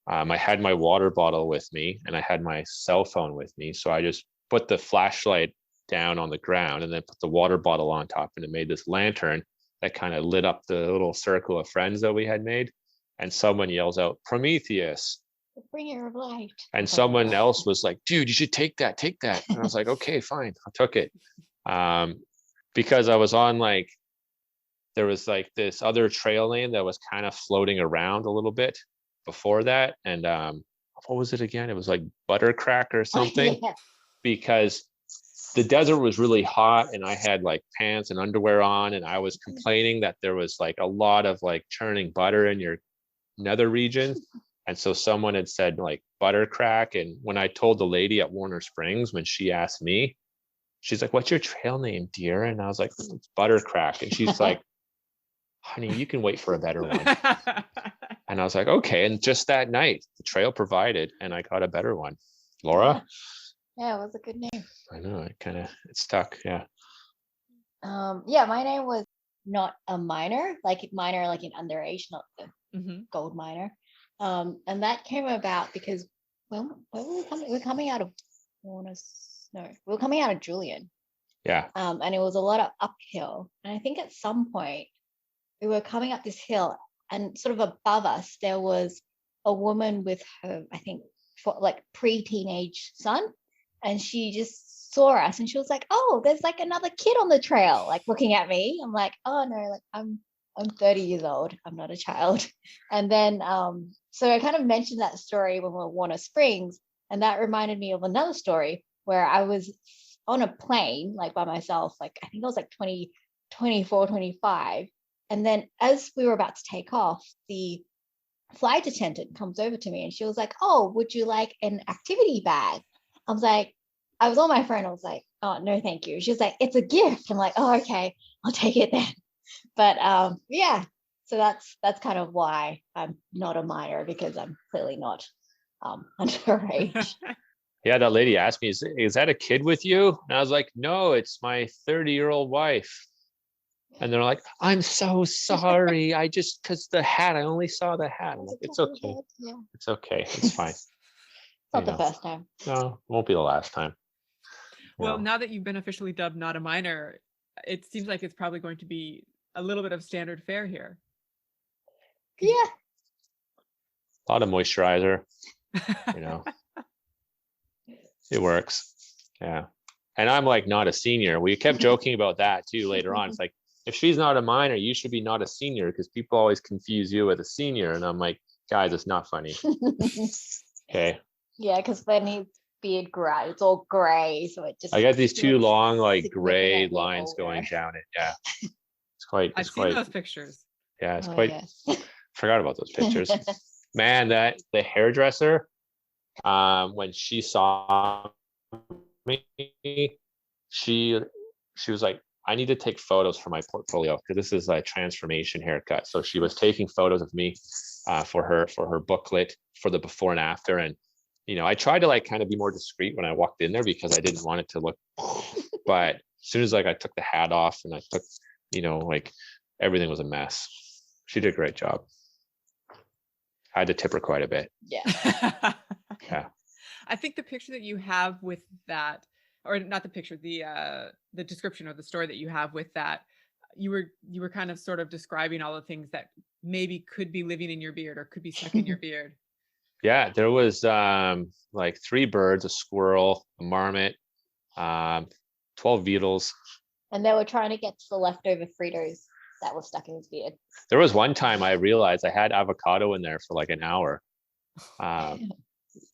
I had my water bottle with me and I had my cell phone with me. So I just put the flashlight down on the ground and then put the water bottle on top, and it made this lantern that kind of lit up the little circle of friends that we had made. And someone yells out, Prometheus. The bringer of light. And someone else was like, dude, you should take that. And I was like, okay, fine. I took it. Because I was on like, there was like this other trail name that was kind of floating around a little bit before that. And what was it again? It was like Buttercrack or something. Yeah. Because the desert was really hot and I had like pants and underwear on, and I was complaining that there was like a lot of like churning butter in your nether region. And so someone had said like Buttercrack. And when I told the lady at Warner Springs, when she asked me, she's like, what's your trail name, dear? And I was like, it's Buttercrack. And she's like, honey, you can wait for a better one. And I was like, okay. And just that night, the trail provided, and I got a better one. Laura? Yeah, it was a good name. I know, it stuck. Yeah. Yeah, my name was Not A Minor, like minor, like in underage, not the gold minor. And that came about because when were we coming? We're coming out of we're coming out of Julian. Yeah. And it was a lot of uphill. And I think at some point we were coming up this hill, and sort of above us there was a woman with her, I think, like pre-teenage son, and she just saw us and she was like, oh, there's like another kid on the trail, like looking at me. I'm like, oh no, like I'm 30 years old, I'm not a child. And then so I kind of mentioned that story when we were at Warner Springs, and that reminded me of another story where I was on a plane like by myself, like I think I was like 24, 25. And then as we were about to take off, the flight attendant comes over to me and she was like, oh, would you like an activity bag? I was like, I was on my phone. I was like, oh, no, thank you. She was like, it's a gift. I'm like, oh, okay, I'll take it then. But yeah, so that's kind of why I'm not a minor, because I'm clearly not underage. Yeah, that lady asked me, is that a kid with you? And I was like, no, it's my 30-year-old wife. And they're like, I'm so sorry. I just, because the hat, I only saw the hat. I'm like, it's okay. Yeah. It's okay. It's fine. Not the first time. No, it won't be the last time. Well, now that you've been officially dubbed Not A Minor, it seems like it's probably going to be a little bit of standard fare here. Yeah. A lot of moisturizer, It works. Yeah. And I'm like not a senior. We kept joking about that too later on. It's like, if she's not a minor, you should be not a senior, because people always confuse you with a senior. And I'm like, guys, it's not funny. Okay. Yeah, because then his beard gray. It's all gray, so it just. I got these two long, like gray significantly lines older. going down it. Yeah. I've seen those pictures. Yeah, it's Oh, quite. yes. Forgot about those pictures. Man, that the hairdresser, when she saw me, she was like, I need to take photos for my portfolio, because this is a transformation haircut. So she was taking photos of me for her booklet for the before and after. And I tried to like kind of be more discreet when I walked in there, because I didn't want it to look. But as soon as like I took the hat off and I took, like everything was a mess. She did a great job. I had to tip her quite a bit. Yeah. Yeah. I think the picture that you have with that, or not the picture, the description or the story that you have with that, you were kind of sort of describing all the things that maybe could be living in your beard or could be stuck in your beard. Yeah, there was like 3 birds, a squirrel, a marmot, 12 beetles. And they were trying to get to the leftover Fritos that were stuck in his beard. There was one time I realized I had avocado in there for like an hour.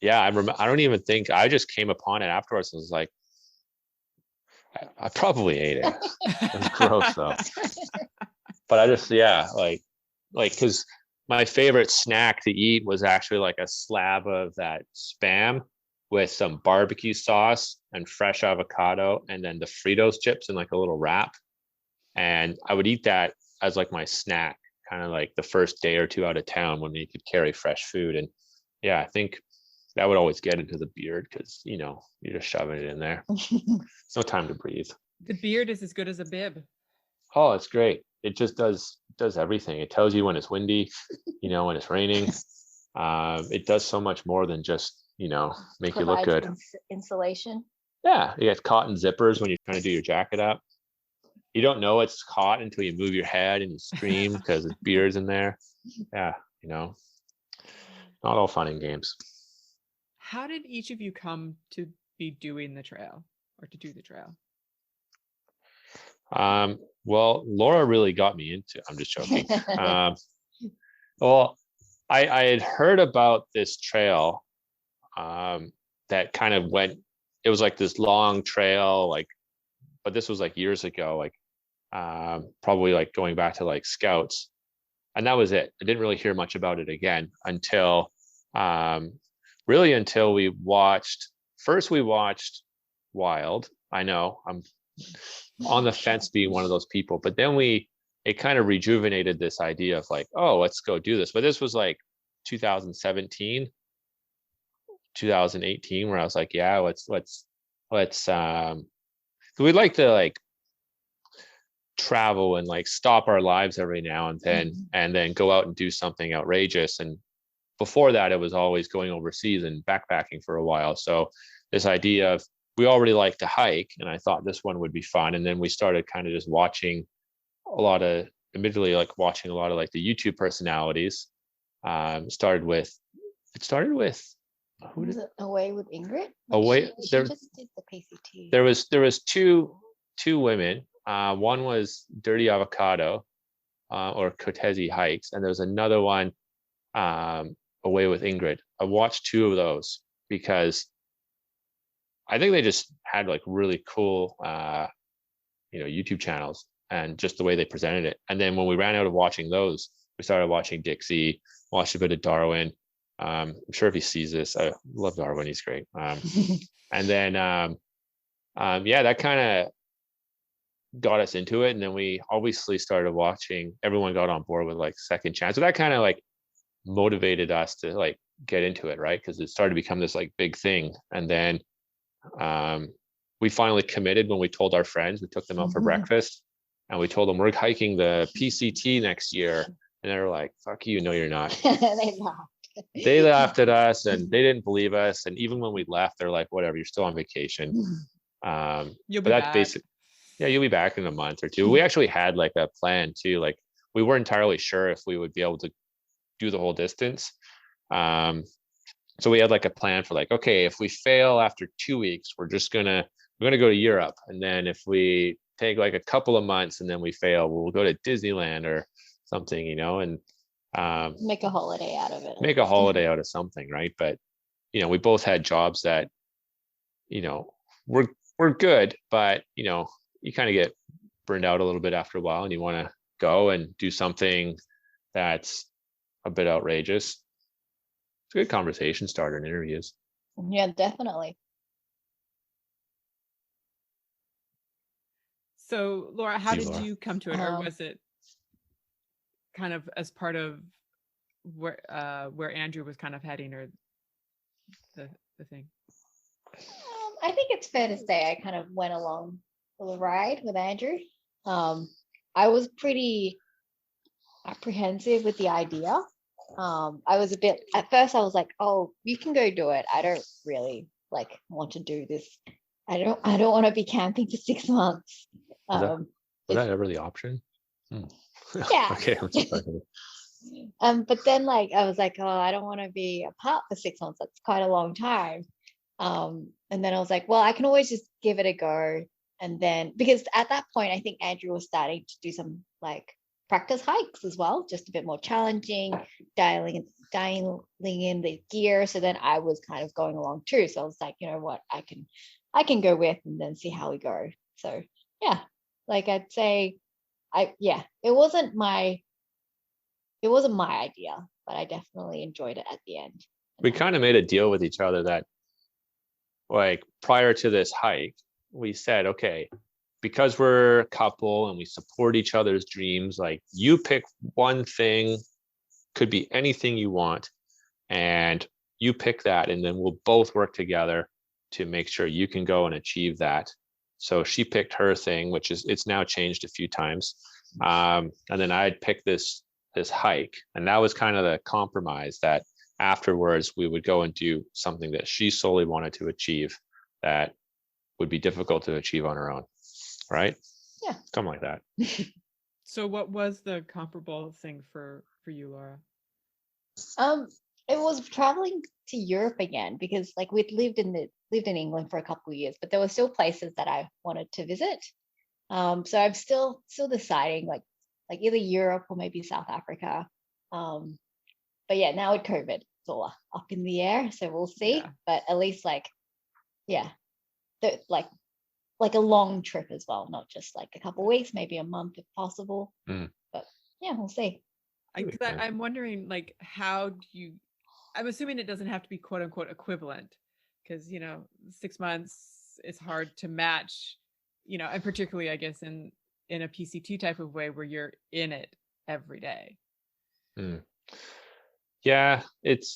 Yeah, I remember. I don't even think, I just came upon it afterwards and was like, I probably ate it. It was gross though. But I just, yeah, like, because my favorite snack to eat was actually like a slab of that Spam with some barbecue sauce and fresh avocado, and then the Fritos chips in like a little wrap. And I would eat that as like my snack, kind of like the first day or two out of town when you could carry fresh food. And yeah, I think that would always get into the beard, because you're just shoving it in there. It's no time to breathe. The beard is as good as a bib. Oh, it's great. It just does everything. It tells you when it's windy, when it's raining. It does so much more than just make you look good. Insulation. Yeah, you got cotton zippers when you're trying to do your jacket up. You don't know it's hot until you move your head and you scream because the beard's in there. Yeah, not all fun and games. How did each of you come to be doing the trail, or to do the trail? Well, Laura really got me into it. I'm just joking. Well, I had heard about this trail that kind of went, it was like this long trail, like, but this was like years ago, like probably like going back to like Scouts. And that was it. I didn't really hear much about it again until we watched Wild. I know I'm on the fence being one of those people, but then it kind of rejuvenated this idea of like, oh, let's go do this. But this was like 2017, 2018, where I was like, yeah, let's we'd like to like travel and like stop our lives every now and then, and then go out and do something outrageous. And before that, it was always going overseas and backpacking for a while. So this idea of, we already like to hike, and I thought this one would be fun. And then we started kind of just watching a lot of like the YouTube personalities. It started with who was it? Away with Ingrid? She just did the PCT. There was two women. One was Dirty Avocado, or Kotezi Hikes, and there was another one, Away with Ingrid. I watched 2 of those because I think they just had like really cool, YouTube channels, and just the way they presented it. And then when we ran out of watching those, we started watching Dixie, watched a bit of Darwin. I'm sure if he sees this, I love Darwin. He's great. And then, that kind of got us into it. And then we obviously started watching, everyone got on board with like Second Chance. So that kind of like motivated us to like get into it, right? Because it started to become this like big thing. And then we finally committed when we told our friends. We took them out for breakfast, and we told them we're hiking the PCT next year. And they were like, fuck you, no, you're not. They laughed at us, and they didn't believe us. And even when we left, they're like, whatever, you're still on vacation. You'll be back. Yeah, you'll be back in a month or 2. We actually had like a plan too. Like, we weren't entirely sure if we would be able to do the whole distance. So we had like a plan for like, okay, if we fail after 2 weeks, we're gonna go to Europe. And then if we take like a couple of months and then we fail, we'll go to Disneyland or something, and make a holiday out of it. Make a holiday out of something, right? But we both had jobs that, we're good, but you kind of get burned out a little bit after a while, and you want to go and do something that's a bit outrageous. It's a good conversation starter in interviews. Yeah, definitely. So Laura, how did you come to it, or was it kind of as part of where Andrew was kind of heading, or the thing? I think it's fair to say I kind of went along for the ride with Andrew. I was pretty apprehensive with the idea. I was at first I was like, oh, you can go do it. I don't really want to do this. I don't want to be camping for 6 months. Was that ever the option? Yeah. Okay. But then I was like, oh, I don't want to be apart for 6 months. That's quite a long time. And then I was like, well, I can always just give it a go. And then, because at that point, I think Andrew was starting to do some practice hikes as well, just a bit more challenging, dialing in the gear. So then I was kind of going along too. So I was like, you know what, I can go with and then see how we go. So yeah, I'd say it wasn't my idea, but I definitely enjoyed it at the end. We kind of made a deal with each other that prior to this hike, we said, okay, because we're a couple and we support each other's dreams, you pick one thing, could be anything you want, and you pick that, and then we'll both work together to make sure you can go and achieve that. So she picked her thing, which is, it's now changed a few times. And then I'd pick this hike, and that was kind of the compromise, that afterwards we would go and do something that she solely wanted to achieve that would be difficult to achieve on her own, right? Yeah, something like that. So what was the comparable thing for you, Laura? It was traveling to Europe again, because we'd lived in England for a couple of years, but there were still places that I wanted to visit. So I'm still deciding either Europe or maybe South Africa. But yeah, now with COVID, it's all up in the air, so we'll see. Yeah. But at least a long trip as well, not just a couple of weeks, maybe a month if possible. But yeah, we'll see. I'm wondering, how do you? I'm assuming it doesn't have to be quote unquote equivalent, because 6 months is hard to match, and particularly I guess in a PCT type of way where you're in it every day. Yeah, it's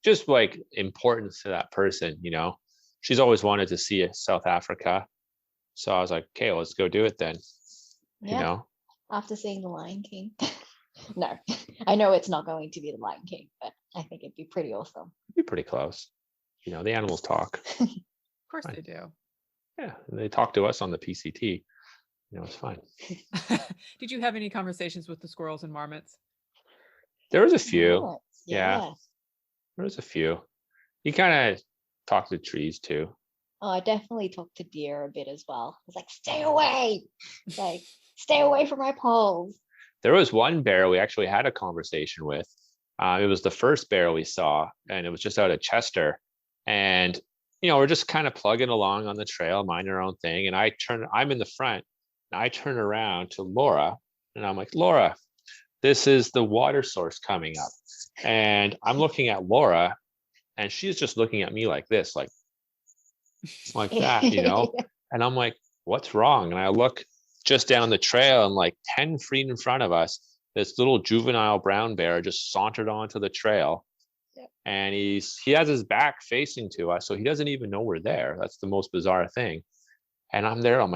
just importance to that person. She's always wanted to see South Africa, so I was like, okay, let's go do it then. Yeah. After seeing The Lion King. No, I know it's not going to be The Lion King, but I think it'd be pretty awesome. It'd be pretty close. The animals talk. Of course they do. Yeah, and they talk to us on the PCT. It's fine. Did you have any conversations with the squirrels and marmots? There was a few. Oh, yeah, there was a few. You kind of talk to trees too. Oh, I definitely talked to deer a bit as well. I was like, stay away. Stay away from my poles. There was one bear we actually had a conversation with. It was the first bear we saw, and it was just out of Chester. And, we're just kind of plugging along on the trail, minding our own thing. And I'm in the front, and I turn around to Laura, and I'm like, Laura, this is the water source coming up. And I'm looking at Laura, and she's just looking at me like this, like that, And I'm like, what's wrong? And I look just down the trail, and 10 feet in front of us, this little juvenile brown bear just sauntered onto the trail. Yep. And he has his back facing to us, so he doesn't even know we're there. That's the most bizarre thing. And I'm there, I'm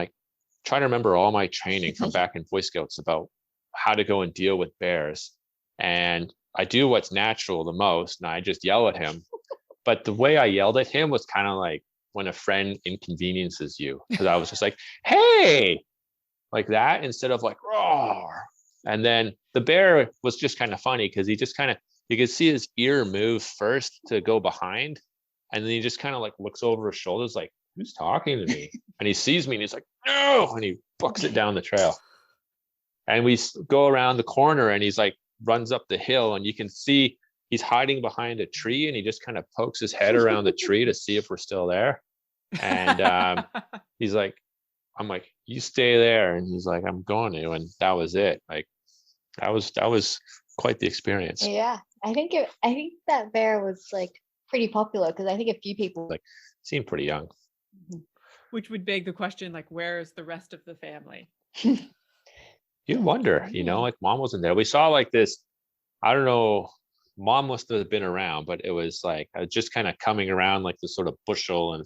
trying to remember all my training from back in Boy Scouts about how to go and deal with bears. And I do what's natural the most, and I just yell at him. But the way I yelled at him was kind of like when a friend inconveniences you, because I was just like, hey, like that, instead of roar. And then the bear was just kind of funny, because he just kind of you could see his ear move first to go behind, and then he just kind of like looks over his shoulders like, who's talking to me? And he sees me and he's like, no, and he books it down the trail. And we go around the corner and he's like runs up the hill, and you can see he's hiding behind a tree, and he just kind of pokes his head around the tree to see if we're still there. And he's like, I'm like, you stay there. And he's like, I'm going to. And that was it. Like that was quite the experience. Yeah. I think that bear was like pretty popular because I think a few people like seemed pretty young. Which would beg the question, like, where's the rest of the family? You wonder, like mom wasn't there. We saw like this, I don't know, mom must have been around, but it was like just kind of coming around like this sort of bushel and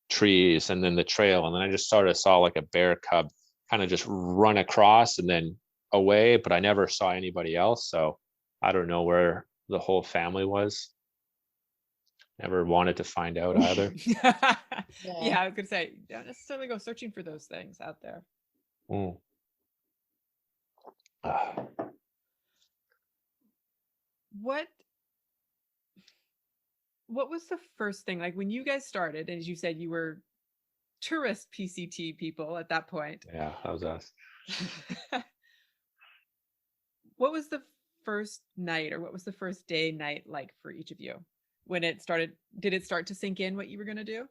trees and then the trail. And then I just sort of saw like a bear cub kind of just run across and then away, but I never saw anybody else. So I don't know where the whole family was. Never wanted to find out either. Yeah, I was gonna say, don't necessarily go searching for those things out there. What was the first thing, like when you guys started, as you said, you were tourist PCT people at that point? Yeah, that was us. What was the first night, or what was the first day night like for each of you when it started? Did it start to sink in what you were going to do?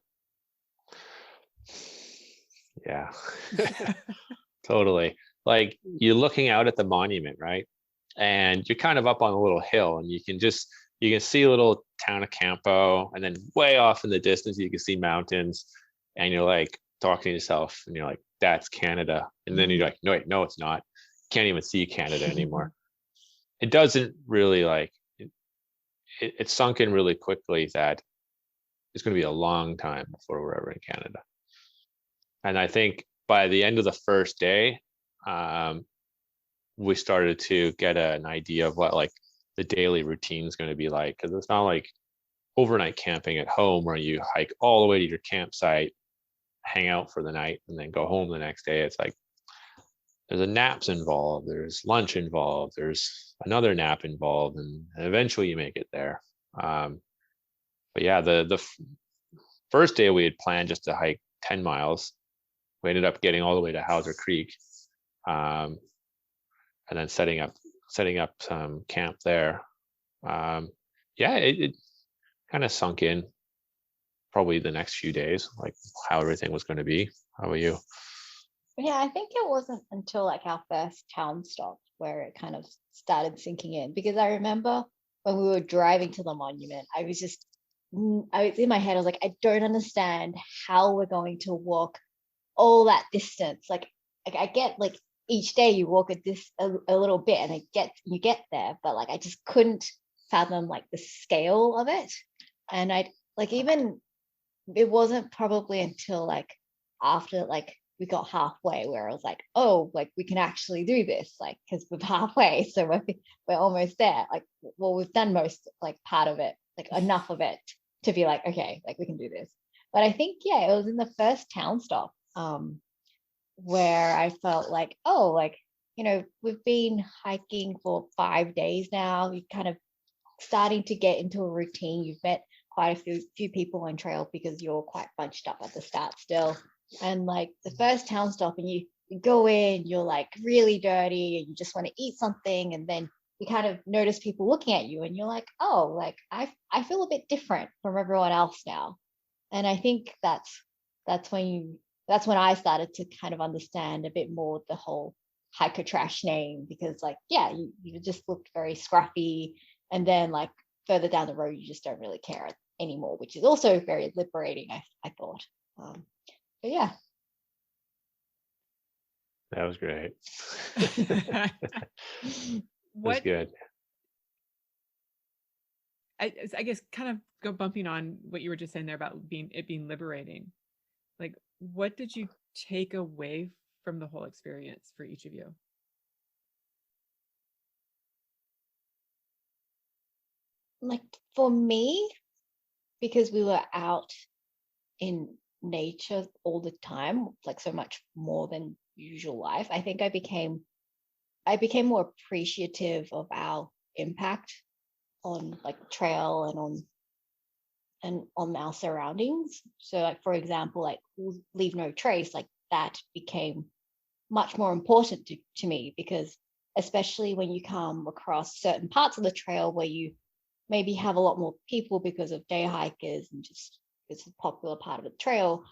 Yeah. Totally. Like you're looking out at the monument, right? And you're kind of up on a little hill, and you can see a little town of Campo, and then way off in the distance you can see mountains, and you're like talking to yourself and you're like, that's Canada. And then you're like, no, wait, no, it's not. Can't even see Canada anymore. It doesn't really like it sunk in really quickly that it's going to be a long time before we're ever in Canada. And I think by the end of the first day, we started to get an idea of what like the daily routine is going to be like, because it's not like overnight camping at home where you hike all the way to your campsite, hang out for the night, and then go home the next day. It's like there's a naps involved, there's lunch involved, there's another nap involved, and eventually you make it there. But yeah, the first day we had planned just to hike 10 miles. We ended up getting all the way to Hauser Creek, and then setting up some camp there. Yeah, it kind of sunk in probably the next few days, like how everything was going to be. How about you? Yeah, I think it wasn't until like our first town stop where it kind of started sinking in, because I remember when we were driving to the monument, I was in my head, I was like, I don't understand how we're going to walk all that distance. Like I get like each day you walk a little bit and you get there, but like I just couldn't fathom like the scale of it. And I like, even it wasn't probably until like after like we got halfway where I was like, oh, like we can actually do this, like because we're halfway, so we're almost there. Like, well, we've done most like part of it, like enough of it to be like, okay, like we can do this. But I think, yeah, it was in the first town stop where I felt like, oh, like, we've been hiking for 5 days now. You're kind of starting to get into a routine. You've met quite a few people on trail because you're quite bunched up at the start still. And like the first town stop, and you go in, you're like really dirty and you just want to eat something. And then you kind of notice people looking at you and you're like, oh, like I feel a bit different from everyone else now. And I think that's when I started to kind of understand a bit more the whole hiker trash name, because like, yeah, you just looked very scruffy. And then like further down the road, you just don't really care anymore, which is also very liberating, I thought. But yeah. That was great. What, that's good. I guess kind of go bumping on what you were just saying there about being liberating. Like, what did you take away from the whole experience for each of you? Like for me, because we were out in nature all the time, like so much more than usual life, I think I became more appreciative of our impact on like trail and on our surroundings. So like, for example, like leave no trace, like that became much more important to me, because especially when you come across certain parts of the trail where you maybe have a lot more people because of day hikers and just it's a popular part of the trail,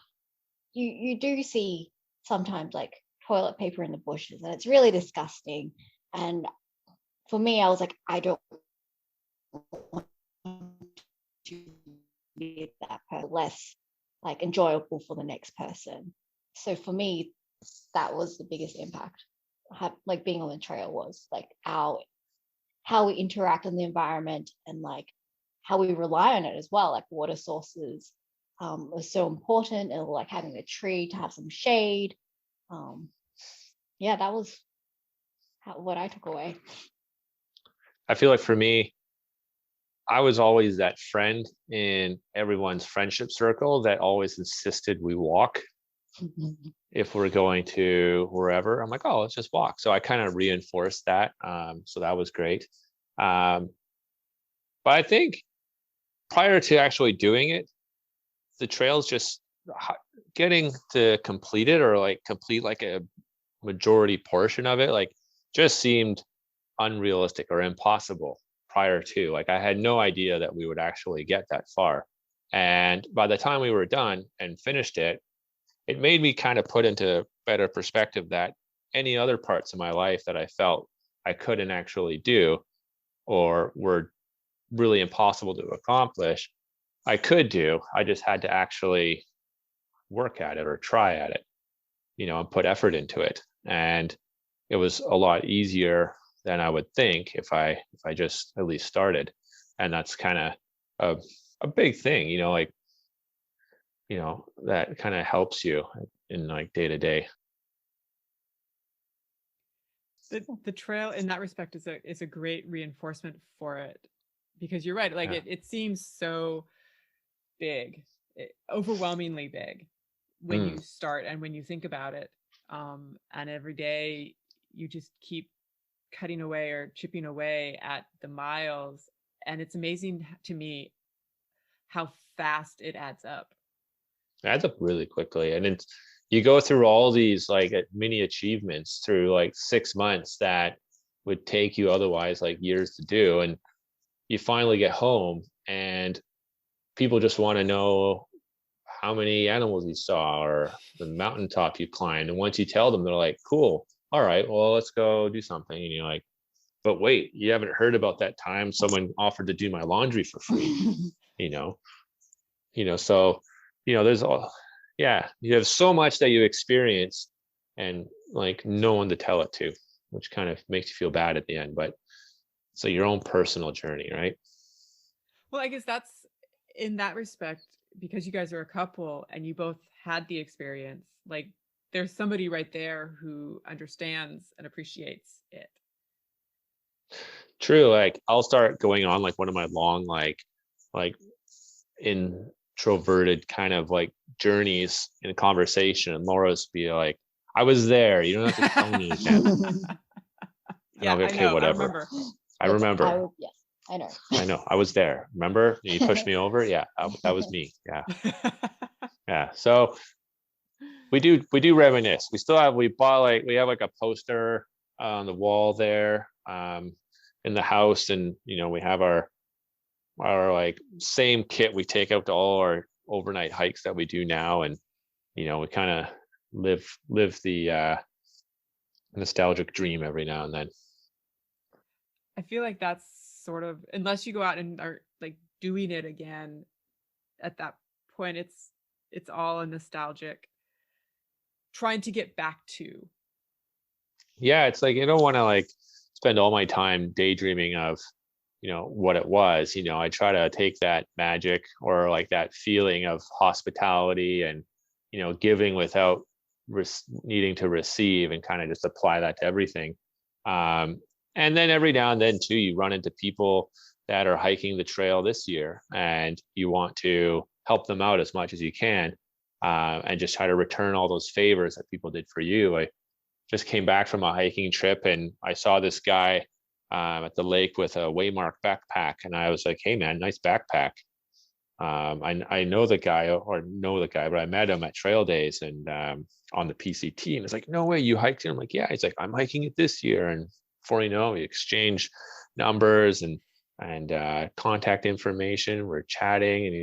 you do see sometimes like toilet paper in the bushes, and it's really disgusting. And for me, I was like, I don't want to be that person, less like enjoyable for the next person. So for me, that was the biggest impact. Like being on the trail was like how we interact in the environment, and like how we rely on it as well. Like water sources was so important, and like having a tree to have some shade. Yeah, that was what I took away. I feel like for me, I was always that friend in everyone's friendship circle that always insisted we walk. If we're going to wherever, I'm like, oh, let's just walk. So I kind of reinforced that. So that was great. But I think prior to actually doing it, the trails just getting to complete it, or like complete like a majority portion of it, like just seemed unrealistic or impossible prior to. Like I had no idea that we would actually get that far. And by the time we were done and finished it, it made me kind of put into better perspective that any other parts of my life that I felt I couldn't actually do or were really impossible to accomplish, I could do. I just had to actually work at it or try at it, and put effort into it. And it was a lot easier than I would think if I just at least started. And that's kind of a big thing, that kind of helps you in like day to day. The trail in that respect is a great reinforcement for it, because you're right. Like it seems so big, overwhelmingly big when you start and when you think about it. And every day you just keep cutting away or chipping away at the miles. And it's amazing to me how fast it adds up. It adds up really quickly. And you go through all these like mini achievements through like 6 months that would take you otherwise like years to do. And you finally get home and people just want to know how many animals you saw or the mountaintop you climbed. And once you tell them, they're like, cool. All right, well, let's go do something. And you're like, but wait, you haven't heard about that time someone offered to do my laundry for free, so, there's all, you have so much that you experience and like no one to tell it to, which kind of makes you feel bad at the end, but so your own personal journey, right? Well, I guess that's in that respect, because you guys are a couple and you both had the experience, like there's somebody right there who understands and appreciates it. True. Like I'll start going on like one of my long, like introverted kind of like journeys in a conversation, and Laura's be like, I was there. You don't have to tell me again. Yeah, okay, I know, whatever. I remember. Yes, I know. I know. I was there. Remember? You pushed me over. Yeah, that was me. Yeah. Yeah. So we do reminisce. We have like a poster on the wall there in the house, and we have our like same kit we take out to all our overnight hikes that we do now, and we kind of live the nostalgic dream every now and then. I feel like that's sort of, unless you go out and are like doing it again, at that point it's all a nostalgic trying to get back to. Yeah, it's like I don't want to like spend all my time daydreaming of what it was. I try to take that magic or like that feeling of hospitality and giving without needing to receive, and kind of just apply that to everything. And then every now and then too, you run into people that are hiking the trail this year, and you want to help them out as much as you can, and just try to return all those favors that people did for you. I just came back from a hiking trip and I saw this guy at the lake with a Waymark backpack, and I was like, "Hey man, nice backpack." I know the guy, but I met him at Trail Days and on the PCT, and it's like, "No way, you hiked it?" I'm like, "Yeah." He's like, "I'm hiking it this year," and before you know, we exchange numbers and contact information. We're chatting, and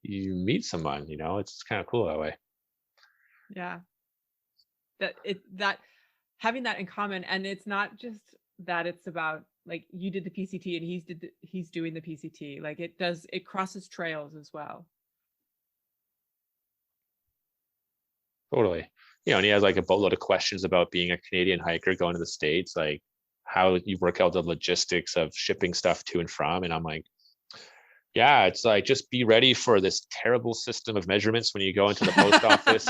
you meet someone. It's kind of cool that way. Yeah, that having that in common, and it's not just that, it's about like you did the PCT and he's doing the PCT. Like it crosses trails as well. Totally. And he has like a boatload of questions about being a Canadian hiker going to the States, like how you work out the logistics of shipping stuff to and from. And I'm like, yeah, it's like, just be ready for this terrible system of measurements when you go into the post office.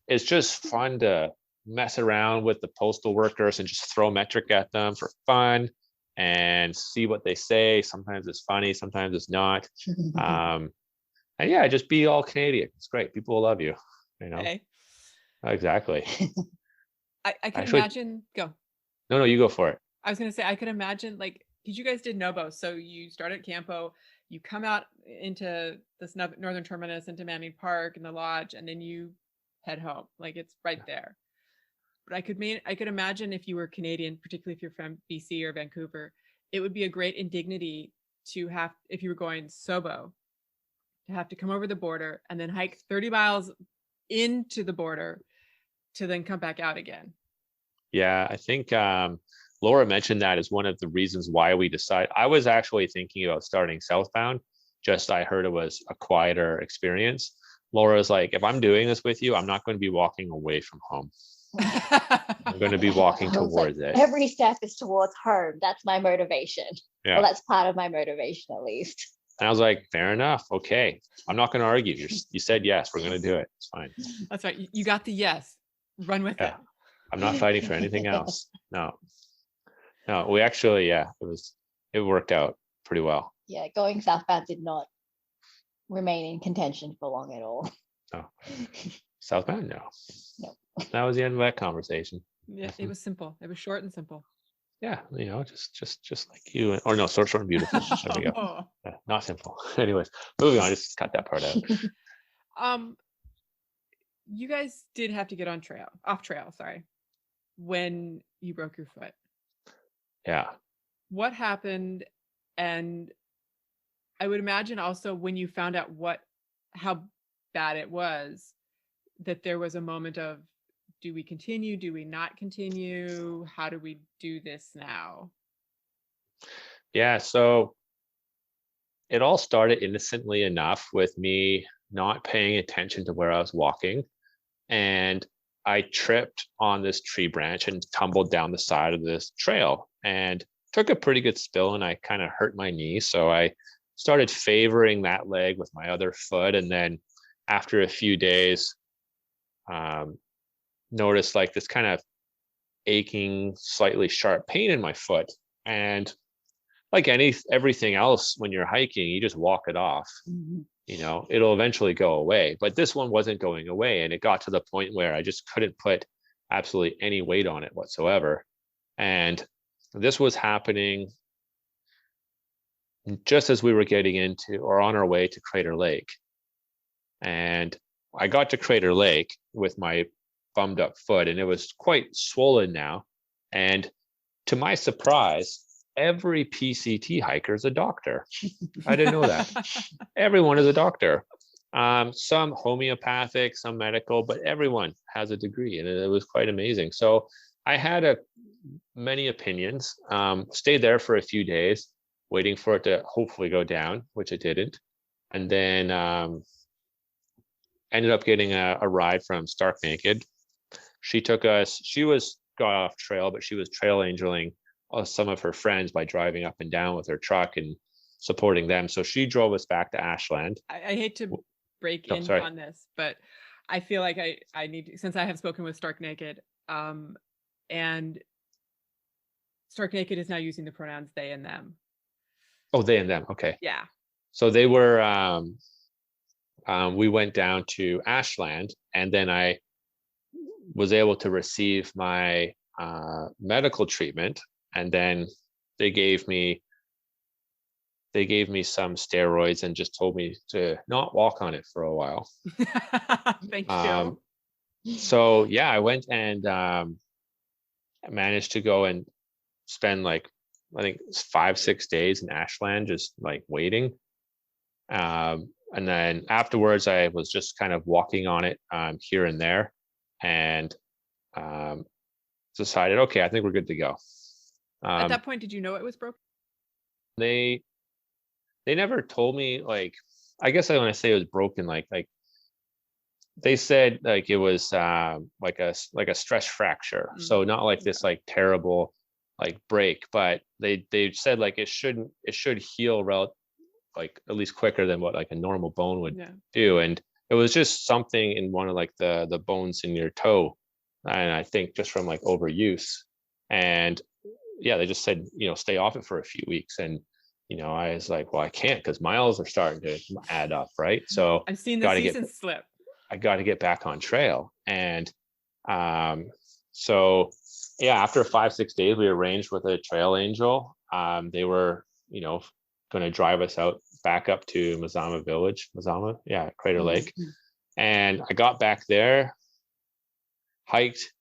It's just fun to mess around with the postal workers and just throw metric at them for fun and see what they say. Sometimes it's funny, sometimes it's not. And yeah, just be all Canadian. It's great. People will love you. Hey. Exactly. I can imagine. Go. No, you go for it. I was going to say, I could imagine, like, because you guys did Nobo. So you start at Campo, you come out into this northern terminus, into Manning Park and the lodge, and then you head home. Like, it's right there. But I could imagine if you were Canadian, particularly if you're from BC or Vancouver, it would be a great indignity to have, if you were going Sobo, to have to come over the border and then hike 30 miles into the border to then come back out again. Yeah, I think Laura mentioned that as one of the reasons why we decided. I was actually thinking about starting southbound. I heard it was a quieter experience. Laura's like, if I'm doing this with you, I'm not going to be walking away from home. I'm going to be walking towards it. Every step is towards home. That's my motivation. Yeah. Well, that's part of my motivation, at least. And I was like, fair enough. Okay. I'm not going to argue. You said yes. We're going to do it. It's fine. That's right. You got the yes. Run with it. I'm not fighting for anything else. No, we actually, it worked out pretty well. Yeah, going southbound did not remain in contention for long at all. No. Southbound? No. That was the end of that conversation. Yeah, it was simple. It was short and simple. Yeah, just like you. Or no, short and beautiful. There we go. Not simple. Anyways, moving on. Just cut that part out. You guys did have to get off trail, when you broke your foot. Yeah. What happened? And I would imagine also when you found out how bad it was, that there was a moment of, do we continue? Do we not continue? How do we do this now? Yeah, so it all started innocently enough with me not paying attention to where I was walking. And I tripped on this tree branch and tumbled down the side of this trail and took a pretty good spill, and I kind of hurt my knee. So I started favoring that leg with my other foot. And then after a few days, noticed like this kind of aching, slightly sharp pain in my foot. And like everything else, when you're hiking, you just walk it off. Mm-hmm. It'll eventually go away. But this one wasn't going away. And it got to the point where I just couldn't put absolutely any weight on it whatsoever. And this was happening just as we were getting into or on our way to Crater Lake. And I got to Crater Lake with my bummed up foot, and it was quite swollen now. And to my surprise, every PCT hiker is a doctor. I didn't know that. Everyone is a doctor. Some homeopathic, some medical, but everyone has a degree, and it was quite amazing. So I had many opinions. Stayed there for a few days, waiting for it to hopefully go down, which it didn't. And then ended up getting a ride from Stark Naked. She took us. She got off trail, but she was trail angeling some of her friends by driving up and down with her truck and supporting them. So she drove us back to Ashland. I hate to break in on this, but I feel like I need to, since I have spoken with Stark Naked, and Stark Naked is now using the pronouns they and them. Oh, they and them. Okay. Yeah. So they were, we went down to Ashland, and then I was able to receive my medical treatment, and then they gave me some steroids and just told me to not walk on it for a while. Thank you. So yeah, I went and managed to go and spend like, I think 5-6 days in Ashland, just like waiting. And then afterwards, I was just kind of walking on it here and there, and decided, okay, I think we're good to go. At that point, did you know it was broken? They never told me, like, I guess when I say it was broken, like they said like it was like a stress fracture. So not like this like terrible like break, but they said like it should heal like at least quicker than what like a normal bone would do. And it was just something in one of like the bones in your toe. And I think just from like overuse. And yeah, they just said, stay off it for a few weeks. And, I was like, well, I can't, because miles are starting to add up. Right. So I've seen the season slip. I got to get back on trail. And so yeah, after 5-6 days, we arranged with a trail angel. They were, going to drive us out back up to Mazama Village, Crater Lake. And I got back there, hiked,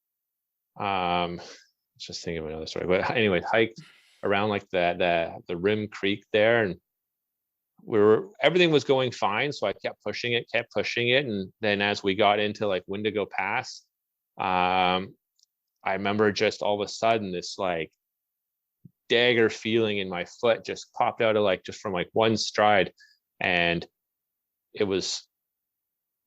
just thinking of another story, but anyway, hiked around like the Rim Creek there, and everything was going fine. So I kept pushing it. And then as we got into like Wendigo Pass, I remember just all of a sudden this like dagger feeling in my foot just popped out of like, just from like one stride. And it was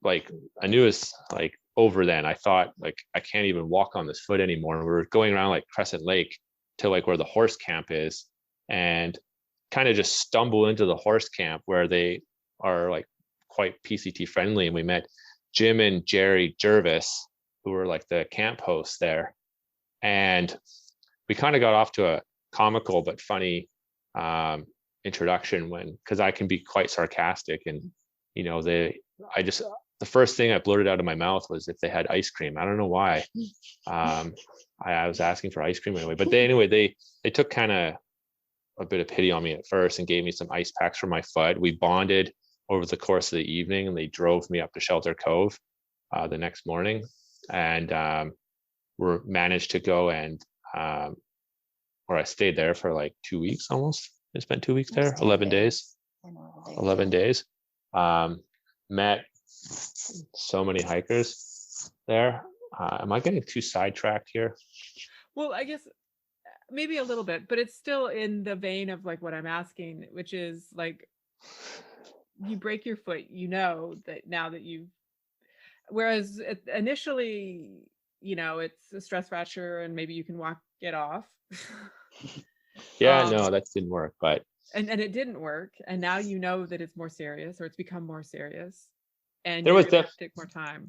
like, I knew it was like over then. I thought like, I can't even walk on this foot anymore. And we were going around like Crescent Lake to like where the horse camp is, and kind of just stumble into the horse camp where they are like quite PCT friendly. And we met Jim and Jerry Jervis, who were like the camp hosts there. And we kind of got off to a comical but funny introduction, because I can be quite sarcastic, and the first thing I blurted out of my mouth was if they had ice cream. I don't know why. I was asking for ice cream anyway, but they took kind of a bit of pity on me at first and gave me some ice packs for my foot. We bonded over the course of the evening, and they drove me up to Shelter Cove the next morning, and we managed to go and where I stayed there for like 2 weeks almost. I spent 2 weeks there, 11 days. 11 days. Met so many hikers there. Am I getting too sidetracked here? Well, I guess maybe a little bit, but it's still in the vein of like what I'm asking, which is like, you break your foot, that now that whereas initially, it's a stress fracture and maybe you can walk it off. No, that didn't work, but and it didn't work, and now that it's more serious, or it's become more serious, and there was take more time.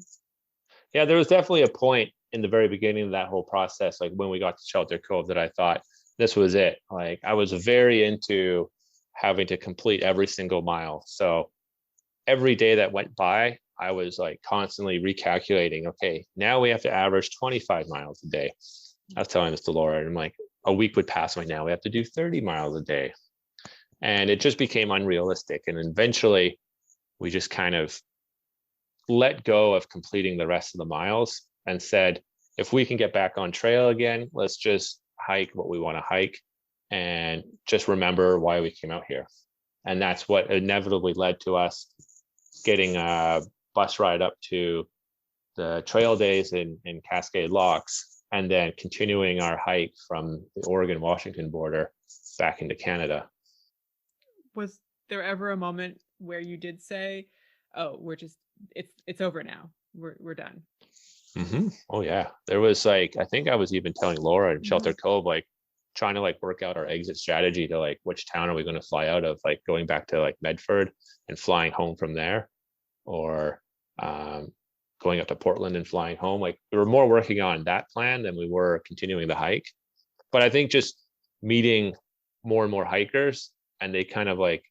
Yeah, there was definitely a point in the very beginning of that whole process, like when we got to Shelter Cove, that I thought this was it. Like I was very into having to complete every single mile. So every day that went by, I was like constantly recalculating, okay, now we have to average 25 miles a day. I was telling this to Laura, and I'm like, a week would pass, like now we have to do 30 miles a day. And it just became unrealistic. And eventually we just kind of let go of completing the rest of the miles and said, if we can get back on trail again, let's just hike what we want to hike and just remember why we came out here. And that's what inevitably led to us getting a bus ride up to the trail days in Cascade Locks, and then continuing our hike from the Oregon-Washington border back into Canada. Was there ever a moment where you did say, oh, it's over now, we're done? Mm-hmm. Oh yeah, there was like, I think I was even telling Laura in Shelter Cove, like trying to like work out our exit strategy to like, which town are we going to fly out of, like going back to like Medford and flying home from there, or going up to Portland and flying home. Like we were more working on that plan than we were continuing the hike. But I think just meeting more and more hikers, and they kind of like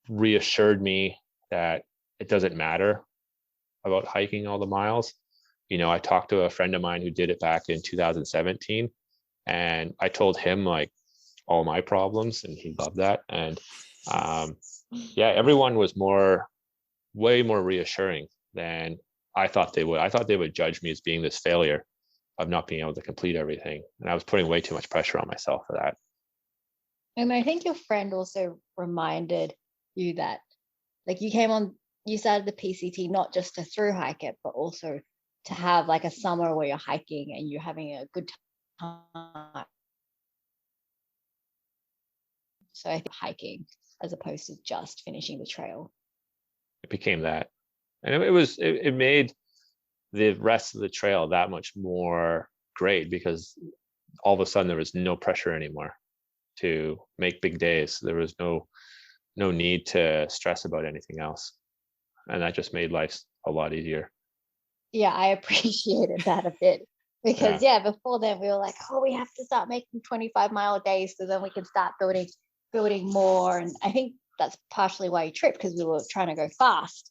reassured me that it doesn't matter about hiking all the miles. I talked to a friend of mine who did it back in 2017, and I told him like all my problems, and he loved that. And yeah, everyone was way more reassuring than I thought they would. I thought they would judge me as being this failure of not being able to complete everything. And I was putting way too much pressure on myself for that. And I think your friend also reminded you that, like, you started the PCT not just to through hike it, but also to have like a summer where you're hiking and you're having a good time. So I think hiking as opposed to just finishing the trail. It became that. And it made the rest of the trail that much more great, because all of a sudden there was no pressure anymore to make big days. There was no need to stress about anything else. And that just made life a lot easier. Yeah, I appreciated that a bit, because before then we were like, oh, we have to start making 25-mile days so then we can start building more. And I think that's partially why you tripped, because we were trying to go fast.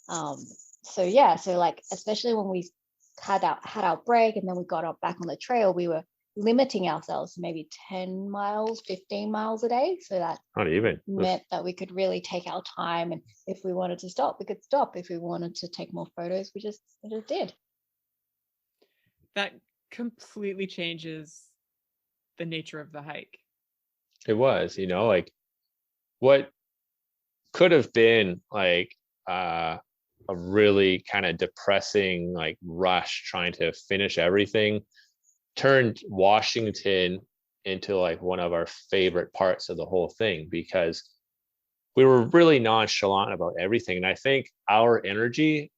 So like, especially when we had our break and then we got back on the trail, we were limiting ourselves to maybe 10 miles, 15 miles a day. So that not even meant that we could really take our time. And if we wanted to stop, we could stop. If we wanted to take more photos, we just did. That completely changes the nature of the hike. It was, like what could have been like a really kind of depressing like rush trying to finish everything turned Washington into like one of our favorite parts of the whole thing, because we were really nonchalant about everything. And I think our energy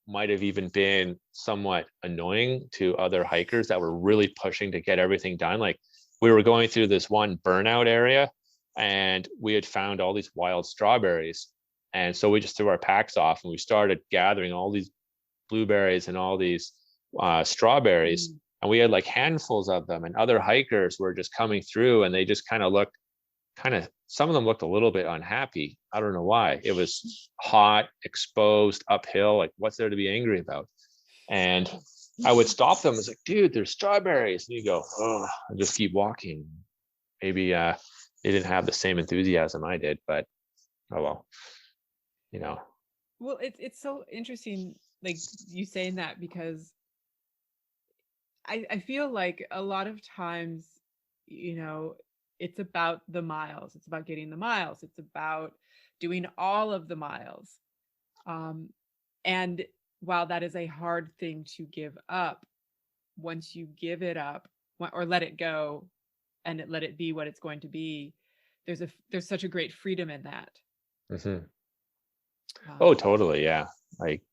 might have even been somewhat annoying to other hikers that were really pushing to get everything done. Like, we were going through this one burnout area and we had found all these wild strawberries. And so we just threw our packs off and we started gathering all these blueberries and all these strawberries. And we had like handfuls of them, and other hikers were just coming through and they just kind of some of them looked a little bit unhappy. I don't know why. It was hot, exposed, uphill. Like, what's there to be angry about? And I would stop them. It's like, dude, there's strawberries. And you go, oh, and just keep walking. Maybe they didn't have the same enthusiasm I did, but oh well, Well, it's so interesting, like you saying that, because I feel like a lot of times, it's about the miles. It's about getting the miles. It's about doing all of the miles. And while that is a hard thing to give up, once you give it up or let it go and let it be what it's going to be, there's such a great freedom in that. Mm-hmm. Oh, totally. Yeah. Like,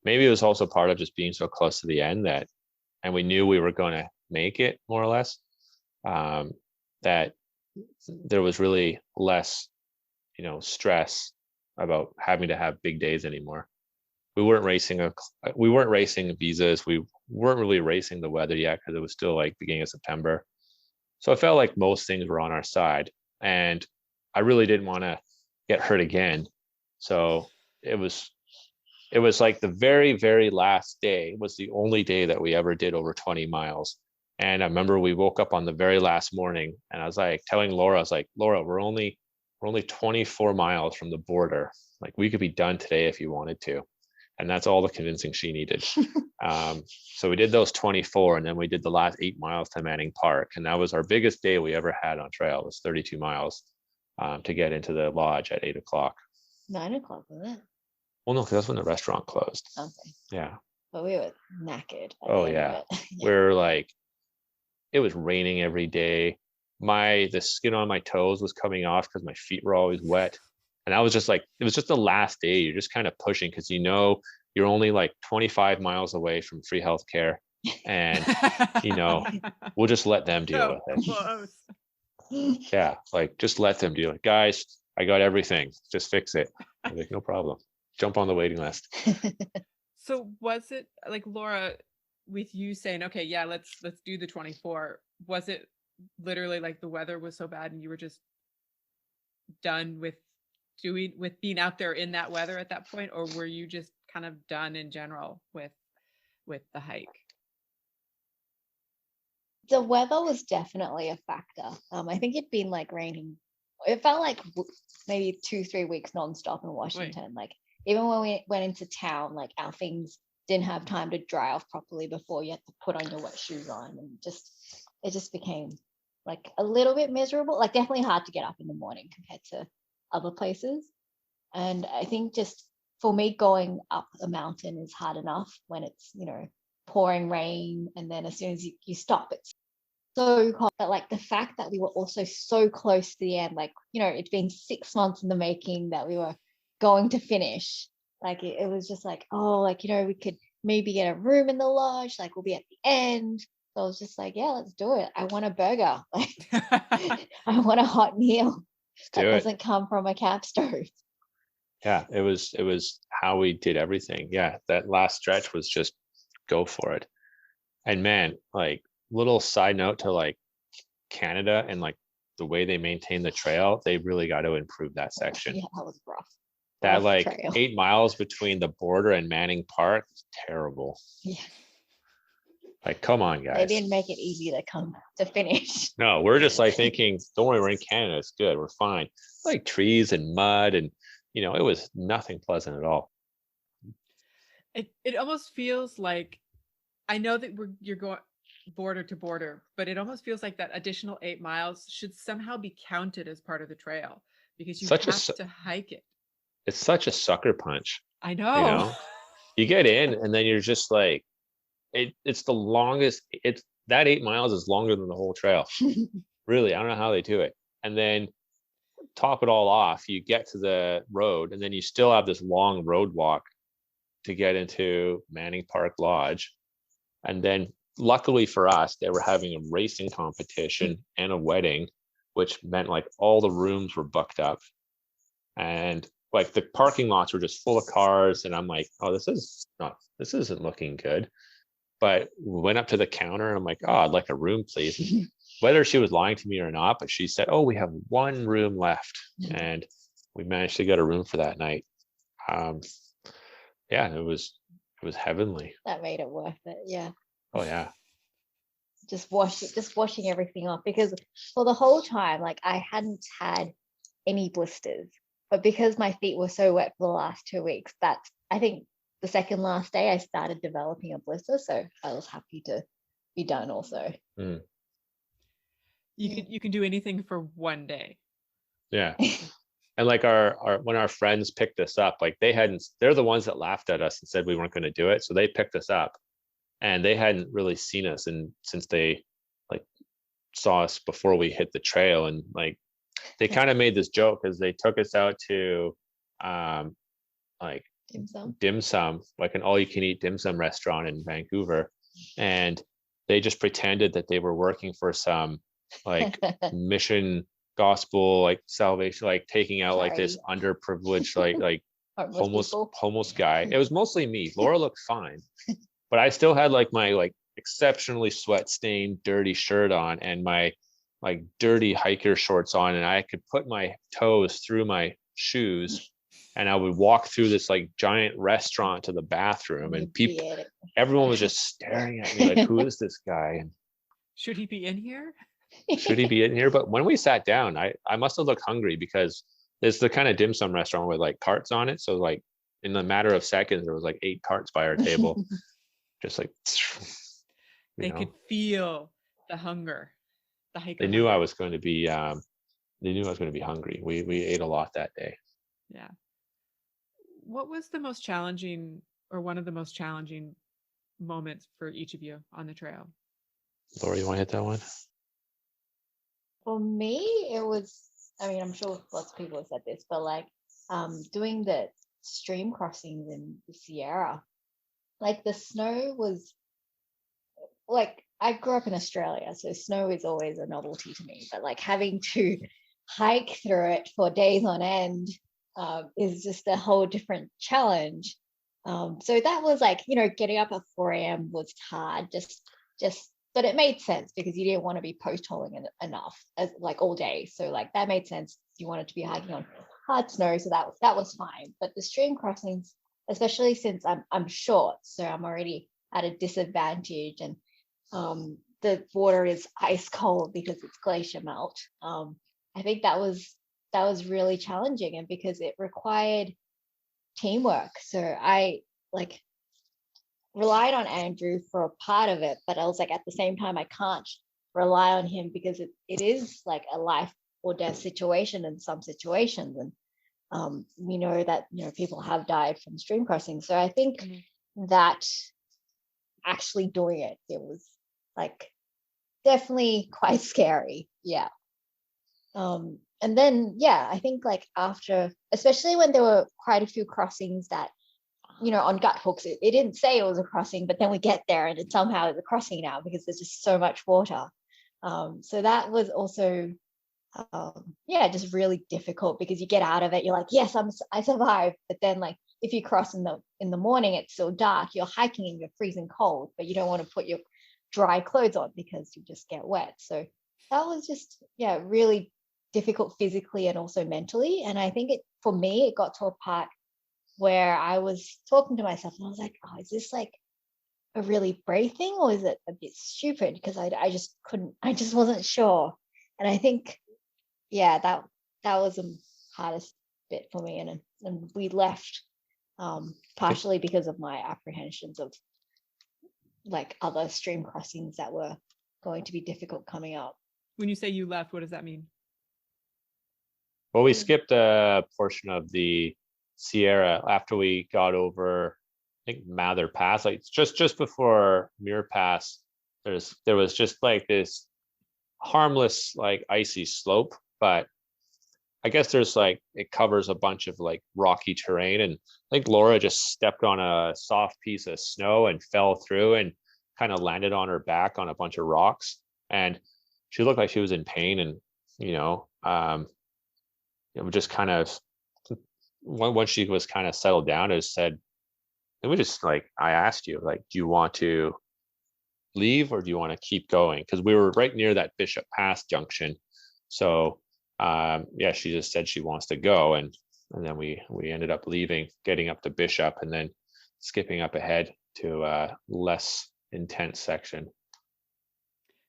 maybe it was also part of just being so close to the end and we knew we were going to make it, more or less, that there was really less, stress about having to have big days anymore. We weren't racing visas. We weren't really racing the weather yet, because it was still like beginning of September. So I felt like most things were on our side, and I really didn't want to get hurt again. So it was like the very, very last day was the only day that we ever did over 20 miles. And I remember we woke up on the very last morning and I was like telling Laura, Laura, we're only 24 miles from the border. Like, we could be done today if you wanted to. And that's all the convincing she needed. So we did those 24, and then we did the last 8 miles to Manning Park. And that was our biggest day we ever had on trail. It was 32 miles to get into the lodge at 8 o'clock. 9 o'clock, wasn't it? Well, no, because that's when the restaurant closed. Okay. Yeah. But we were knackered. Oh, yeah. We're like, it was raining every day. The skin on my toes was coming off because my feet were always wet. And I was just like, it was just the last day. You're just kind of pushing because you're only like 25 miles away from free healthcare. And, we'll just let them deal with it. Close. Yeah. Like, just let them deal it. Guys, I got everything. Just fix it. I'm like, no problem. Jump on the waiting list. So was it like, Laura, with you saying, okay, yeah, let's do the 24, was it literally like the weather was so bad and you were just done with being out there in that weather at that point, or were you just kind of done in general with with the hike? The weather was definitely a factor. I think it'd been like raining. It felt like maybe 2-3 weeks nonstop in Washington. Like even when we went into town, like our things didn't have time to dry off properly before you had to put on your wet shoes on, and it just became like a little bit miserable. Like definitely hard to get up in the morning compared to other places. And I think just for me, going up a mountain is hard enough when it's, pouring rain, and then as soon as you stop, it's so cold. But like the fact that we were also so close to the end, like, it's been 6 months in the making that we were going to finish. Like it was just like, oh, like, we could maybe get a room in the lodge, like we'll be at the end. So I was just like, yeah, let's do it. I want a burger. Like I want a hot meal that doesn't come from a camp stove. Yeah, it was how we did everything. Yeah, that last stretch was just go for it. And man, like little side note to like Canada and the way they maintain the trail, they really got to improve that section. Yeah, that was rough. That trail. 8 miles between the border and Manning Park is terrible. Yeah. Like, come on, guys. They didn't make it easy to come to finish. No, we're just thinking, don't worry, we're in Canada. It's good. We're fine. Like trees and mud and, it was nothing pleasant at all. It almost feels like, I know that you're going border to border, but it almost feels like that additional 8 miles should somehow be counted as part of the trail because you have to hike it. It's such a sucker punch. I know. You get in and then you're just like, it's the longest. That 8 miles is longer than the whole trail. Really, I don't know how they do it. And then top it all off, you get to the road, and then you still have this long road walk to get into Manning Park Lodge. And then luckily for us, they were having a racing competition and a wedding, which meant like all the rooms were booked up. And like the parking lots were just full of cars. And I'm like, oh, this isn't looking good. But we went up to the counter and I'm like, oh, I'd like a room, please. Whether she was lying to me or not, but she said, oh, we have one room left. And we managed to get a room for that night. Yeah, it was heavenly. That made it worth it. Yeah. Oh yeah. Just washing everything off, because for the whole time, like I hadn't had any blisters, but because my feet were so wet for the last 2 weeks, I think the second last day I started developing a blister. So I was happy to be done also. You can do anything for one day. Yeah. And like when our friends picked us up, like they're the ones that laughed at us and said we weren't going to do it. So they picked us up and they hadn't really seen us. And since they like saw us before we hit the trail, and like they kind of made this joke because they took us out to like dim sum, like an all you can eat dim sum restaurant in Vancouver. And they just pretended that they were working for some like mission gospel, like salvation, like taking out like this underprivileged, like homeless guy. It was mostly me. Laura looked fine, but I still had like my like exceptionally sweat stained, dirty shirt on and my like dirty hiker shorts on, and I could put my toes through my shoes, and I would walk through this like giant restaurant to the bathroom, and everyone was just staring at me like, who is this guy? And should he be in here? Should he be in here? But when we sat down, I must have looked hungry, because it's the kind of dim sum restaurant with like carts on it. So like in a matter of seconds, there was like 8 carts by our table. Just like they could feel the hunger. The hiker. They knew I was going to be hungry. We ate a lot that day. Yeah. What was the most challenging, or one of the most challenging moments for each of you on the trail? Laura, you want to hit that one? For me, it was, I mean, I'm sure lots of people have said this, but like doing the stream crossings in the Sierra, like the snow was, like, I grew up in Australia, so snow is always a novelty to me, but like having to hike through it for days on end is just a whole different challenge. So that was like, getting up at 4 a.m. was hard, but it made sense because you didn't want to be post-holing enough as like all day. So like that made sense. You wanted to be hiking on hard snow, so that was fine. But the stream crossings, especially since I'm short, so I'm already at a disadvantage, and the water is ice cold because it's glacier melt. I think that was really challenging, and because it required teamwork. So I like relied on Andrew for a part of it, but I was like, at the same time, I can't rely on him because it is like a life or death situation in some situations. And we know that, people have died from stream crossing. So I think that actually doing it was like definitely quite scary. Yeah. And then, I think like after, especially when there were quite a few crossings that, on gut hooks, it didn't say it was a crossing, but then we get there and it somehow is a crossing now because there's just so much water. So that was also, just really difficult because you get out of it, you're like, yes, I survived. But then like, if you cross in the morning, it's still dark, you're hiking and you're freezing cold, but you don't want to put your dry clothes on because you just get wet. So that was just, really difficult physically and also mentally. And I think for me, it got to a part where I was talking to myself and I was like, oh, is this like a really brave thing or is it a bit stupid? Because I just wasn't sure. And I think, that was the hardest bit for me. And we left partially because of my apprehensions of like other stream crossings that were going to be difficult coming up. When you say you left, what does that mean? Well, we skipped a portion of the Sierra after we got over, I think, Mather Pass. Like just before Muir Pass, there was just like this harmless, like icy slope, but I guess there's like, it covers a bunch of like rocky terrain, and I think Laura just stepped on a soft piece of snow and fell through and kind of landed on her back on a bunch of rocks, and she looked like she was in pain. And just kind of, once she was kind of settled down, it said, it was just like, I asked you, like, do you want to leave or do you want to keep going? Because we were right near that Bishop Pass junction. So she just said she wants to go, and then we ended up leaving, getting up to Bishop, and then skipping up ahead to a less intense section.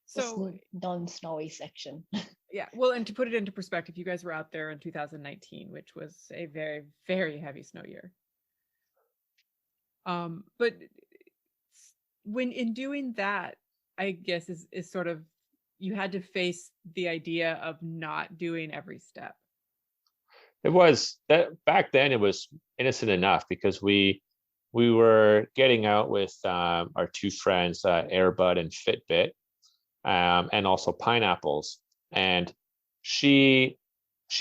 So non-snowy section. Yeah, well, and to put it into perspective, you guys were out there in 2019, which was a very, very heavy snow year. But when in doing that, I guess is sort of, you had to face the idea of not doing every step. It was that back then, it was innocent enough because we were getting out with our two friends, Airbud and Fitbit, and also Pineapples, and she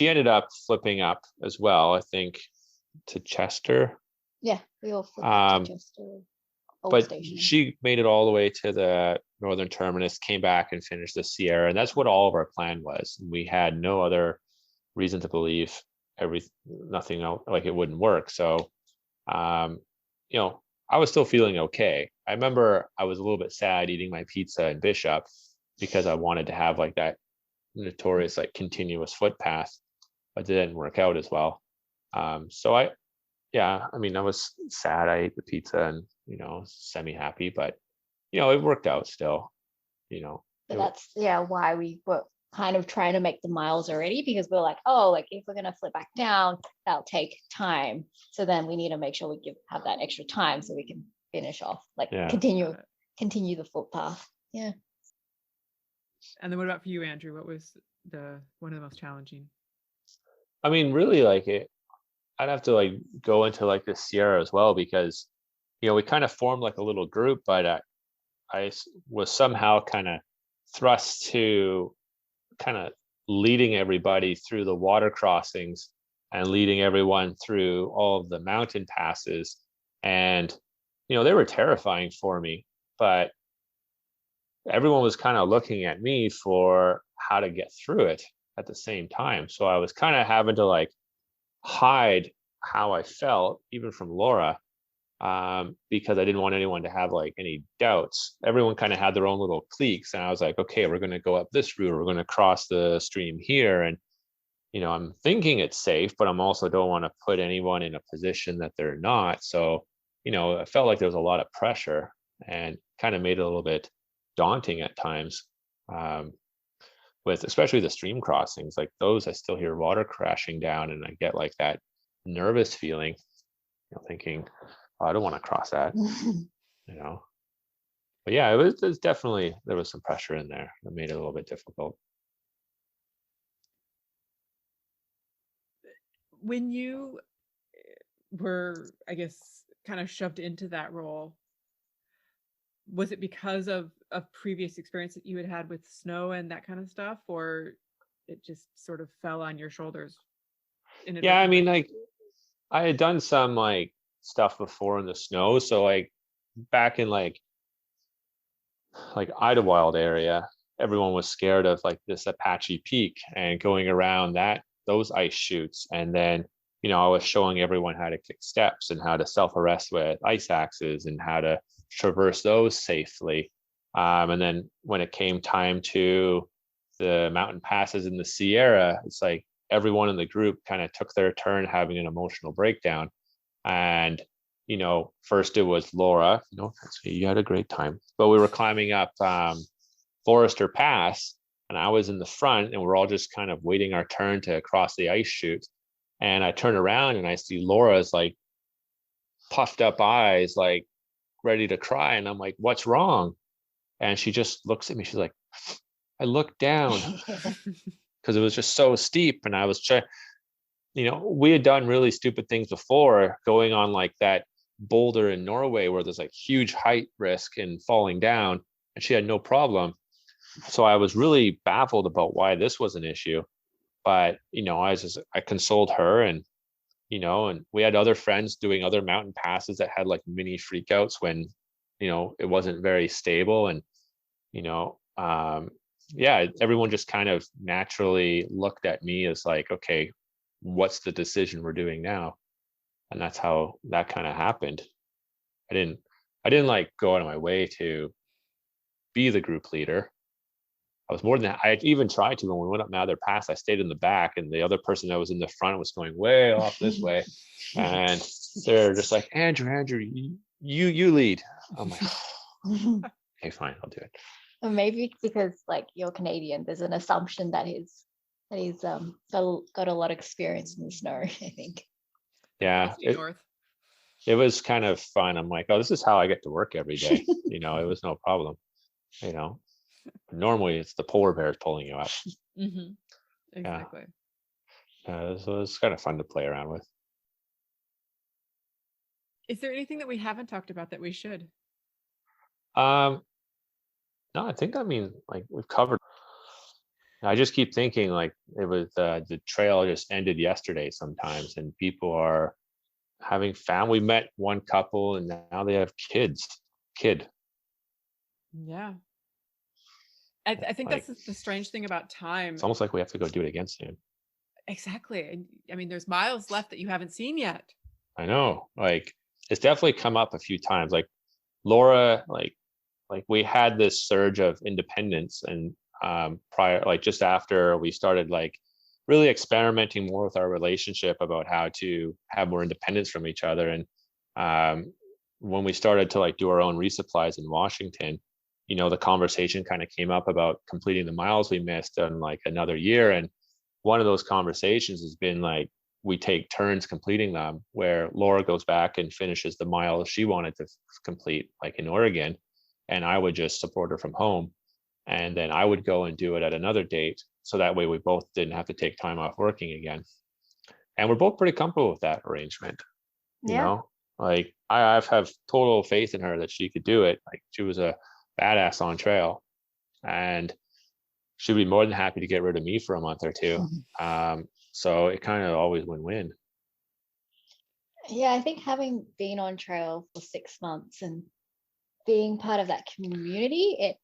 ended up flipping up as well, I think, to Chester. Yeah, we all flipped up to Chester. But station. she made it all the way to the northern terminus, came back and finished the Sierra, and that's what all of our plan was. We had no other reason to believe nothing else, like it wouldn't work. So I was still feeling okay. I remember I was a little bit sad eating my pizza in Bishop because I wanted to have like that notorious like continuous footpath, but it didn't work out as well. So I was sad. I ate the pizza and semi-happy, but it worked out still. But that's why we were kind of trying to make the miles already, because we're like, oh, like if we're gonna flip back down, that'll take time. So then we need to make sure we have that extra time so we can finish off, continue the footpath. Yeah. And then what about for you, Andrew? What was one of the most challenging? I mean, really, like I'd have to like go into like the Sierra as well, because we kind of formed like a little group, but I was somehow kind of thrust to kind of leading everybody through the water crossings and leading everyone through all of the mountain passes. And, they were terrifying for me, but everyone was kind of looking at me for how to get through it at the same time. So I was kind of having to like hide how I felt, even from Laura, because I didn't want anyone to have like any doubts. Everyone kind of had their own little cliques, and I was like, okay, we're going to go up this route, we're going to cross the stream here, and I'm thinking it's safe, but I'm also don't want to put anyone in a position that they're not. So I felt like there was a lot of pressure, and kind of made it a little bit daunting at times. With especially the stream crossings, like those, I still hear water crashing down, and I get like that nervous feeling, thinking, oh, I don't want to cross that, But yeah, it was definitely, there was some pressure in there that made it a little bit difficult. When you were, I guess, kind of shoved into that role, was it because of previous experience that you had with snow and that kind of stuff, or it just sort of fell on your shoulders? Yeah, I mean, like I had done some like stuff before in the snow, so like back in like Idlewild area, everyone was scared of like this Apache Peak and going around those ice chutes. And then, I was showing everyone how to kick steps and how to self-arrest with ice axes and how to traverse those safely. And then when it came time to the mountain passes in the Sierra, it's like everyone in the group kind of took their turn having an emotional breakdown. And first it was Laura, you had a great time, but we were climbing up Forester Pass, and I was in the front, and we're all just kind of waiting our turn to cross the ice chute. And I turn around and I see Laura's like puffed up eyes, like ready to cry. And I'm like, what's wrong? And she just looks at me. She's like, I looked down because it was just so steep. And I was trying, we had done really stupid things before, going on like that boulder in Norway where there's like huge height risk and falling down, and she had no problem. So I was really baffled about why this was an issue. But I consoled her, and and we had other friends doing other mountain passes that had like mini freakouts when it wasn't very stable. And everyone just kind of naturally looked at me as like, okay, what's the decision we're doing now? And that's how that kind of happened. I didn't like go out of my way to be the group leader. I was more than that. I even tried to, when we went up Mather Pass, I stayed in the back, and the other person that was in the front was going way off this way. And they're just like, Andrew, you lead. I'm like, okay, fine, I'll do it. Or maybe because like you're Canadian, there's an assumption that he's got a lot of experience in the snow, I think. Yeah, it was kind of fun. I'm like, oh, this is how I get to work every day. It was no problem. Normally it's the polar bears pulling you up. Mm-hmm. Exactly. So it was kind of fun to play around with. Is there anything that we haven't talked about that we should? No, I think, like we've covered. I just keep thinking like it was the trail just ended yesterday sometimes, and people are having family. We met one couple, and now they have kid. Yeah. I think that's the strange thing about time. It's almost like we have to go do it again soon. Exactly. And there's miles left that you haven't seen yet. I know. Like it's definitely come up a few times. Like Laura, like we had this surge of independence, and prior, like just after we started like really experimenting more with our relationship about how to have more independence from each other. And when we started to like do our own resupplies in Washington, the conversation kind of came up about completing the miles we missed in like another year. And one of those conversations has been like, we take turns completing them, where Laura goes back and finishes the mile she wanted to complete, like in Oregon, and I would just support her from home. And then I would go and do it at another date. So that way we both didn't have to take time off working again. And we're both pretty comfortable with that arrangement. Like I have total faith in her that she could do it. Like she was a badass on trail, and she'd be more than happy to get rid of me for a month or two. So it kind of always win-win. Yeah, I think having been on trail for 6 months and being part of that community, it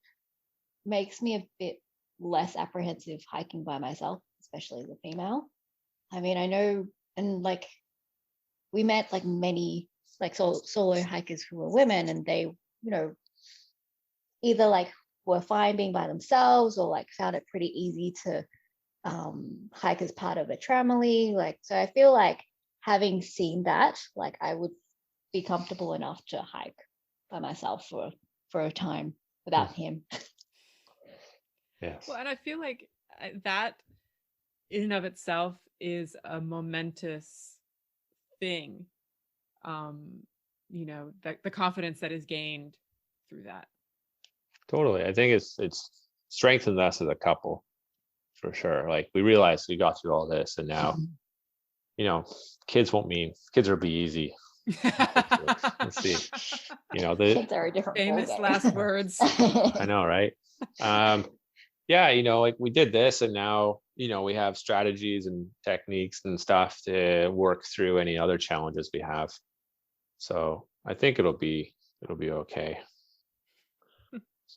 makes me a bit less apprehensive hiking by myself, especially as a female. I mean, I know, and like we met like many like solo hikers who were women, and they, either like were fine being by themselves or like found it pretty easy to hike as part of a family. Like, so I feel like having seen that, like I would be comfortable enough to hike by myself for for a time without him. Yes. Well, and I feel like that in and of itself is a momentous thing. You know, the confidence that is gained through that. Totally. I think it's strengthened us as a couple for sure. Like we realized we got through all this, and now, you know, kids will be easy. Let's see. You know, the Kids are a different famous ballgame. last words. I know, right? Yeah, you know, like we did this, and now, you know, we have strategies and techniques and stuff to work through any other challenges we have. So I think it'll be okay.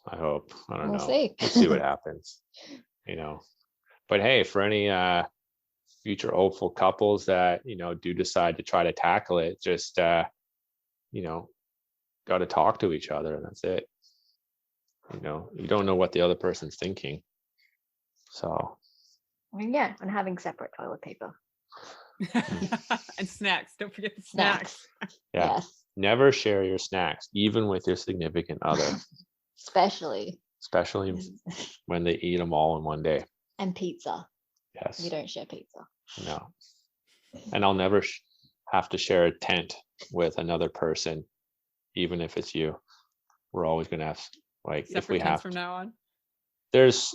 I hope. I don't know. See. We'll see what happens. You know, but hey, for any future hopeful couples that, you know, do decide to try to tackle it, just you know, got to talk to each other, and that's it. You know, you don't know what the other person's thinking. So Yeah, and having separate toilet paper. And snacks. Don't forget the snacks. yeah. Yes. Never share your snacks, even with your significant other. Especially when they eat them all in one day. and pizza. Yes. We don't share pizza. No. And I'll never have to share a tent with another person, even if it's you. We're always going to have, like, Separate if we tents have from now on. there's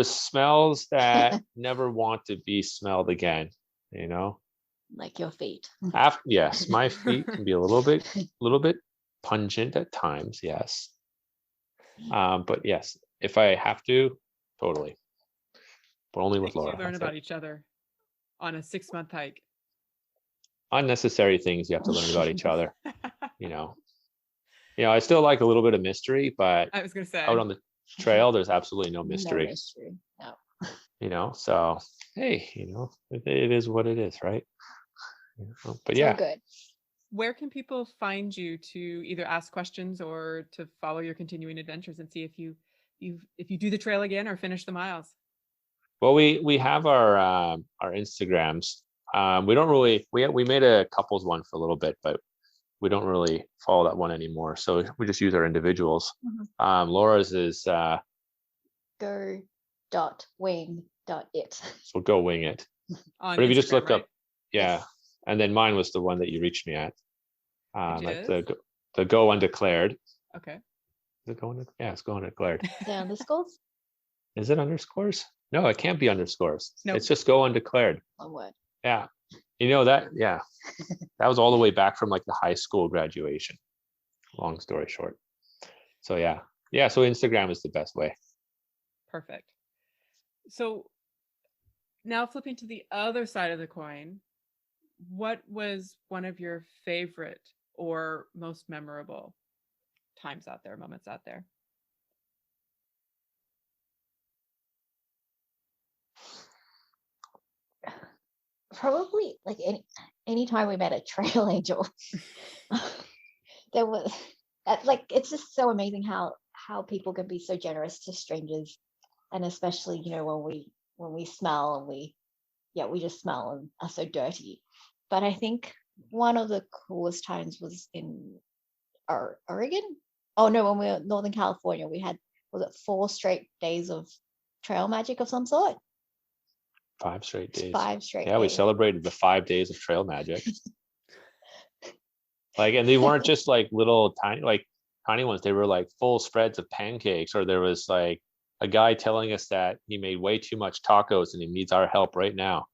smells that never want to be smelled again, you know. Like your feet. Yes, my feet can be a little bit pungent at times, yes. But yes, if I have to, totally. But only with Things Laura. you learn about each other on a 6-month hike. Unnecessary things you have to learn about each other. You know, I still like a little bit of mystery, but I was gonna say out on the trail, there's absolutely no mystery. No mystery. No. You know, so hey, you know, it is what it is, right? You know, but It's yeah. all good. where can people find you to either ask questions or to follow your continuing adventures and see if you do the trail again or finish the miles? Well, we have our Instagrams. We don't really we made a couples one for a little bit, but we don't really follow that one anymore. So we just use our individuals. Laura's is go.wing.it. so go wing it. On But if you just Instagram, look right? up, yeah, and then mine was the one that you reached me at, Which like is? the go undeclared. Okay. Is it go yeah, it's go undeclared. The underscores? Is it underscores? No, it can't be underscores. Nope. It's just go undeclared. One word. Yeah. You know that, yeah. That was all the way back from like the high school graduation. Long story short. So yeah. Yeah, so Instagram is the best way. Perfect. So now flipping to the other side of the coin, what was one of your favorite or most memorable times out there, moments out there? Probably like any time we met a trail angel. There was that, like, it's just so amazing how people can be so generous to strangers, and especially, you know, when we smell and we just smell and are so dirty. But I think one of the coolest times was in Oregon. Oh no, when we were in Northern California, we had, was it 4 straight days of trail magic of some sort? 5 straight days. 5 straight Yeah, we days. celebrated the 5 days of trail magic. Like, and they weren't just like little tiny ones. They were like full spreads of pancakes, or there was like a guy telling us that he made way too much tacos and he needs our help right now.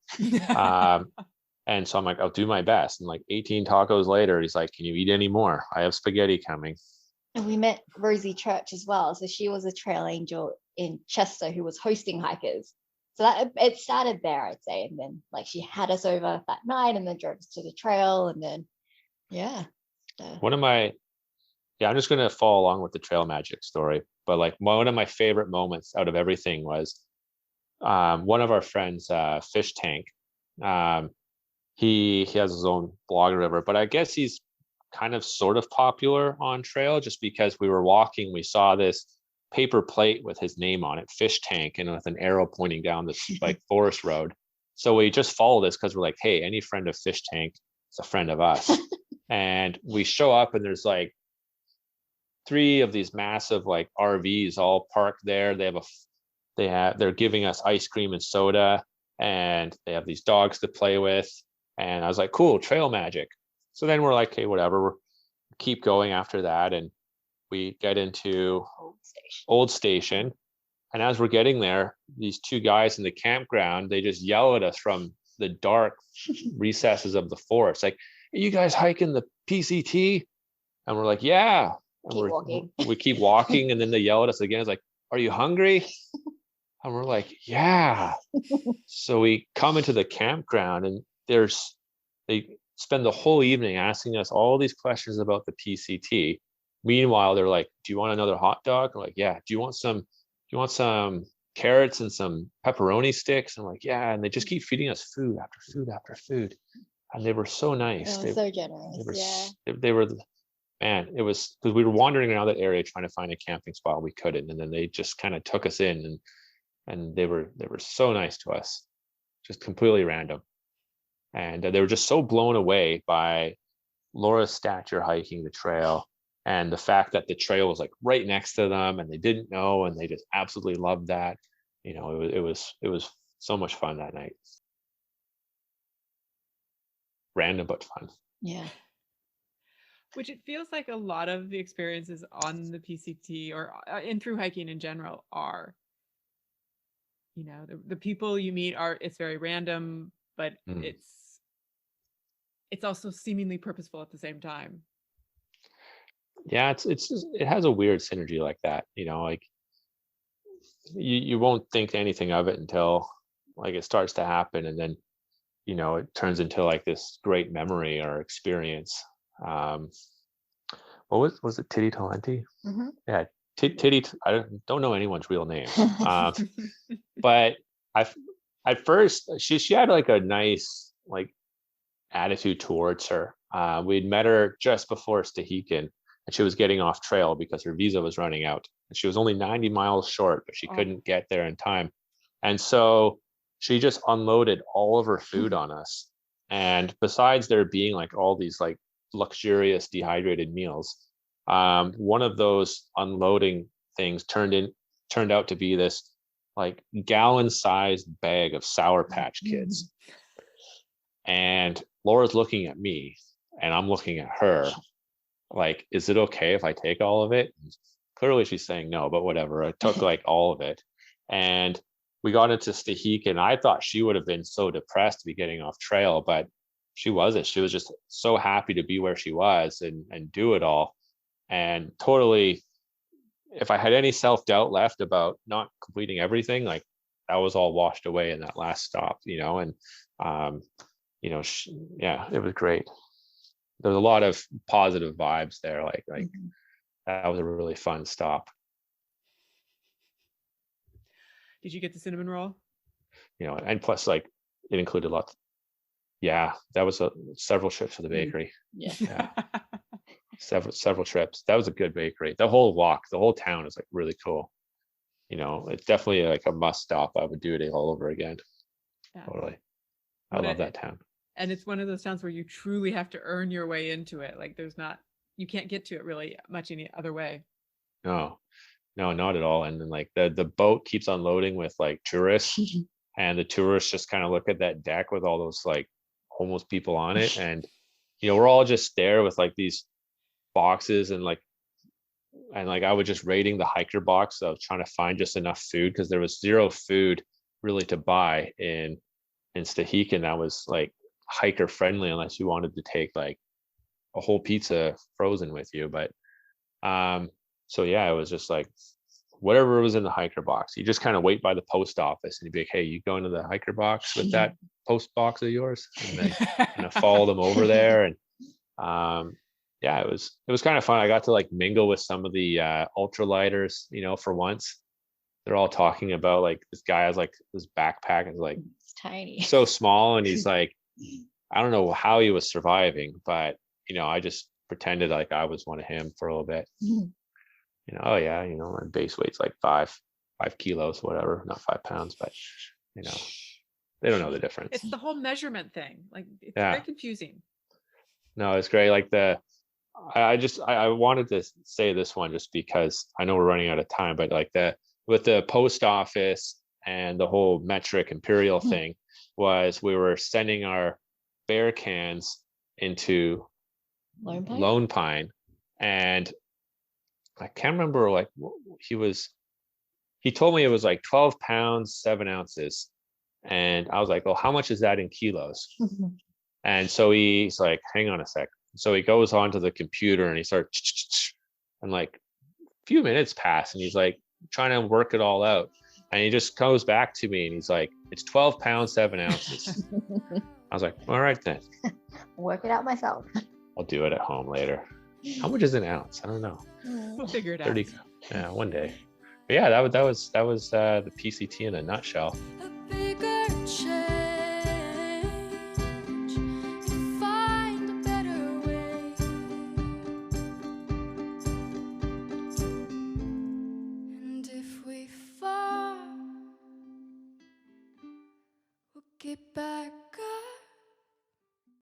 And so I'm like, I'll do my best. And like 18 tacos later, he's like, can you eat any more? I have spaghetti coming. And we met Rosie Church as well. So she was a trail angel in Chester who was hosting hikers. So that it started there, I'd say. And then like she had us over that night and then drove us to the trail. And then, yeah. I'm just going to follow along with the trail magic story. But like one of my favorite moments out of everything was one of our friends, Fish Tank. He has his own blog or whatever, but I guess he's kind of sort of popular on trail just because we were walking, we saw this paper plate with his name on it, Fish Tank, and with an arrow pointing down this like forest road. So we just followed this because we're like, hey, any friend of Fish Tank is a friend of us. And we show up and there's like three of these massive like RVs all parked there. They're giving us ice cream and soda, and they have these dogs to play with. And I was like, cool, trail magic. So then we're like, okay, whatever. We're keep going after that, and we get into Old Station. And as we're getting there, these two guys in the campground, they just yell at us from the dark recesses of the forest, like, "Are you guys hiking the PCT?" And we're like, "Yeah." And we keep walking, and then they yell at us again. It's like, "Are you hungry?" And we're like, "Yeah." So we come into the campground, and they spend the whole evening asking us all these questions about the PCT. Meanwhile, they're like, "Do you want another hot dog?" We're like, "Yeah." "Do you want some carrots and some pepperoni sticks?" And I'm like, "Yeah." And they just keep feeding us food after food after food. And they were so nice. They were so generous. They were, man, it was because we were wandering around that area trying to find a camping spot. We couldn't. And then they just kind of took us in, and they were so nice to us, just completely random. And they were just so blown away by Laura's stature hiking the trail, and the fact that the trail was like right next to them, and they didn't know, and they just absolutely loved that. You know, it was so much fun that night. Random but fun. Yeah. Which it feels like a lot of the experiences on the PCT or in through hiking in general are, you know, the people you meet it's very random, but it's also seemingly purposeful at the same time. Yeah, it has a weird synergy like that, you know, like you won't think anything of it until like it starts to happen, and then, you know, it turns into like this great memory or experience. What was it, Titty Talenti? Mm-hmm. Yeah, Titty. I don't know anyone's real name, but at first she had like a nice like attitude towards her. We'd met her just before Stehekin, and she was getting off trail because her visa was running out, and she was only 90 miles short, but she couldn't get there in time. And so she just unloaded all of her food on us. And besides there being like all these like luxurious dehydrated meals, one of those unloading things turned out to be this like gallon-sized bag of Sour Patch Kids. And Laura's looking at me, and I'm looking at her like, is it okay if I take all of it? And clearly she's saying no, but whatever. I took like all of it. And we got into Stehekin, and I thought she would have been so depressed to be getting off trail, but she wasn't. She was just so happy to be where she was and do it all. And totally, if I had any self-doubt left about not completing everything, like that was all washed away in that last stop, you know. And you know, it was great. There's a lot of positive vibes there. Like that was a really fun stop. Did you get the cinnamon roll? You know, and plus like it included lots. Yeah, that was several trips to the bakery. Yeah. several trips. That was a good bakery. The whole walk, the whole town is like really cool. You know, it's definitely like a must stop. I would do it all over again. Yeah. Totally. I love that town. And it's one of those towns where you truly have to earn your way into it. Like you can't get to it really much any other way. No, not at all. And then like the boat keeps unloading with like tourists, and the tourists just kind of look at that deck with all those like homeless people on it. And, you know, we're all just there with like these boxes, and I was just raiding the hiker box. I was trying to find just enough food because there was zero food really to buy in Stehekin that was like hiker friendly, unless you wanted to take like a whole pizza frozen with you. But so yeah, it was just like whatever was in the hiker box. You just kind of wait by the post office, and you'd be like, hey, you go into the hiker box with that post box of yours, and then kind of follow them over there. And yeah, it was kind of fun. I got to like mingle with some of the ultralighters, you know, for once. They're all talking about like this guy has like this backpack is like it's tiny, so small, and he's like, I don't know how he was surviving, but you know, I just pretended like I was one of him for a little bit. You know, oh yeah, you know, my base weight's like 5 kilos, whatever, not 5 pounds, but you know, they don't know the difference. It's the whole measurement thing. Like it's very confusing. No, it's great. Like I wanted to say this one just because I know we're running out of time, but like with the post office and the whole metric imperial thing was we were sending our bear cans into Lone Pine, and I can't remember, like he told me it was like 12 pounds 7 ounces, and I was like, well, how much is that in kilos? And so he's like, hang on a sec. So he goes onto the computer and he starts, and like a few minutes pass and he's like trying to work it all out, and he just goes back to me and he's like, it's 12 pounds 7 ounces. I was like, all right then, work it out myself. I'll do it at home later. How much is an ounce? I don't know. We'll figure it 30, out. yeah, one day. But yeah, that was the PCT in a nutshell.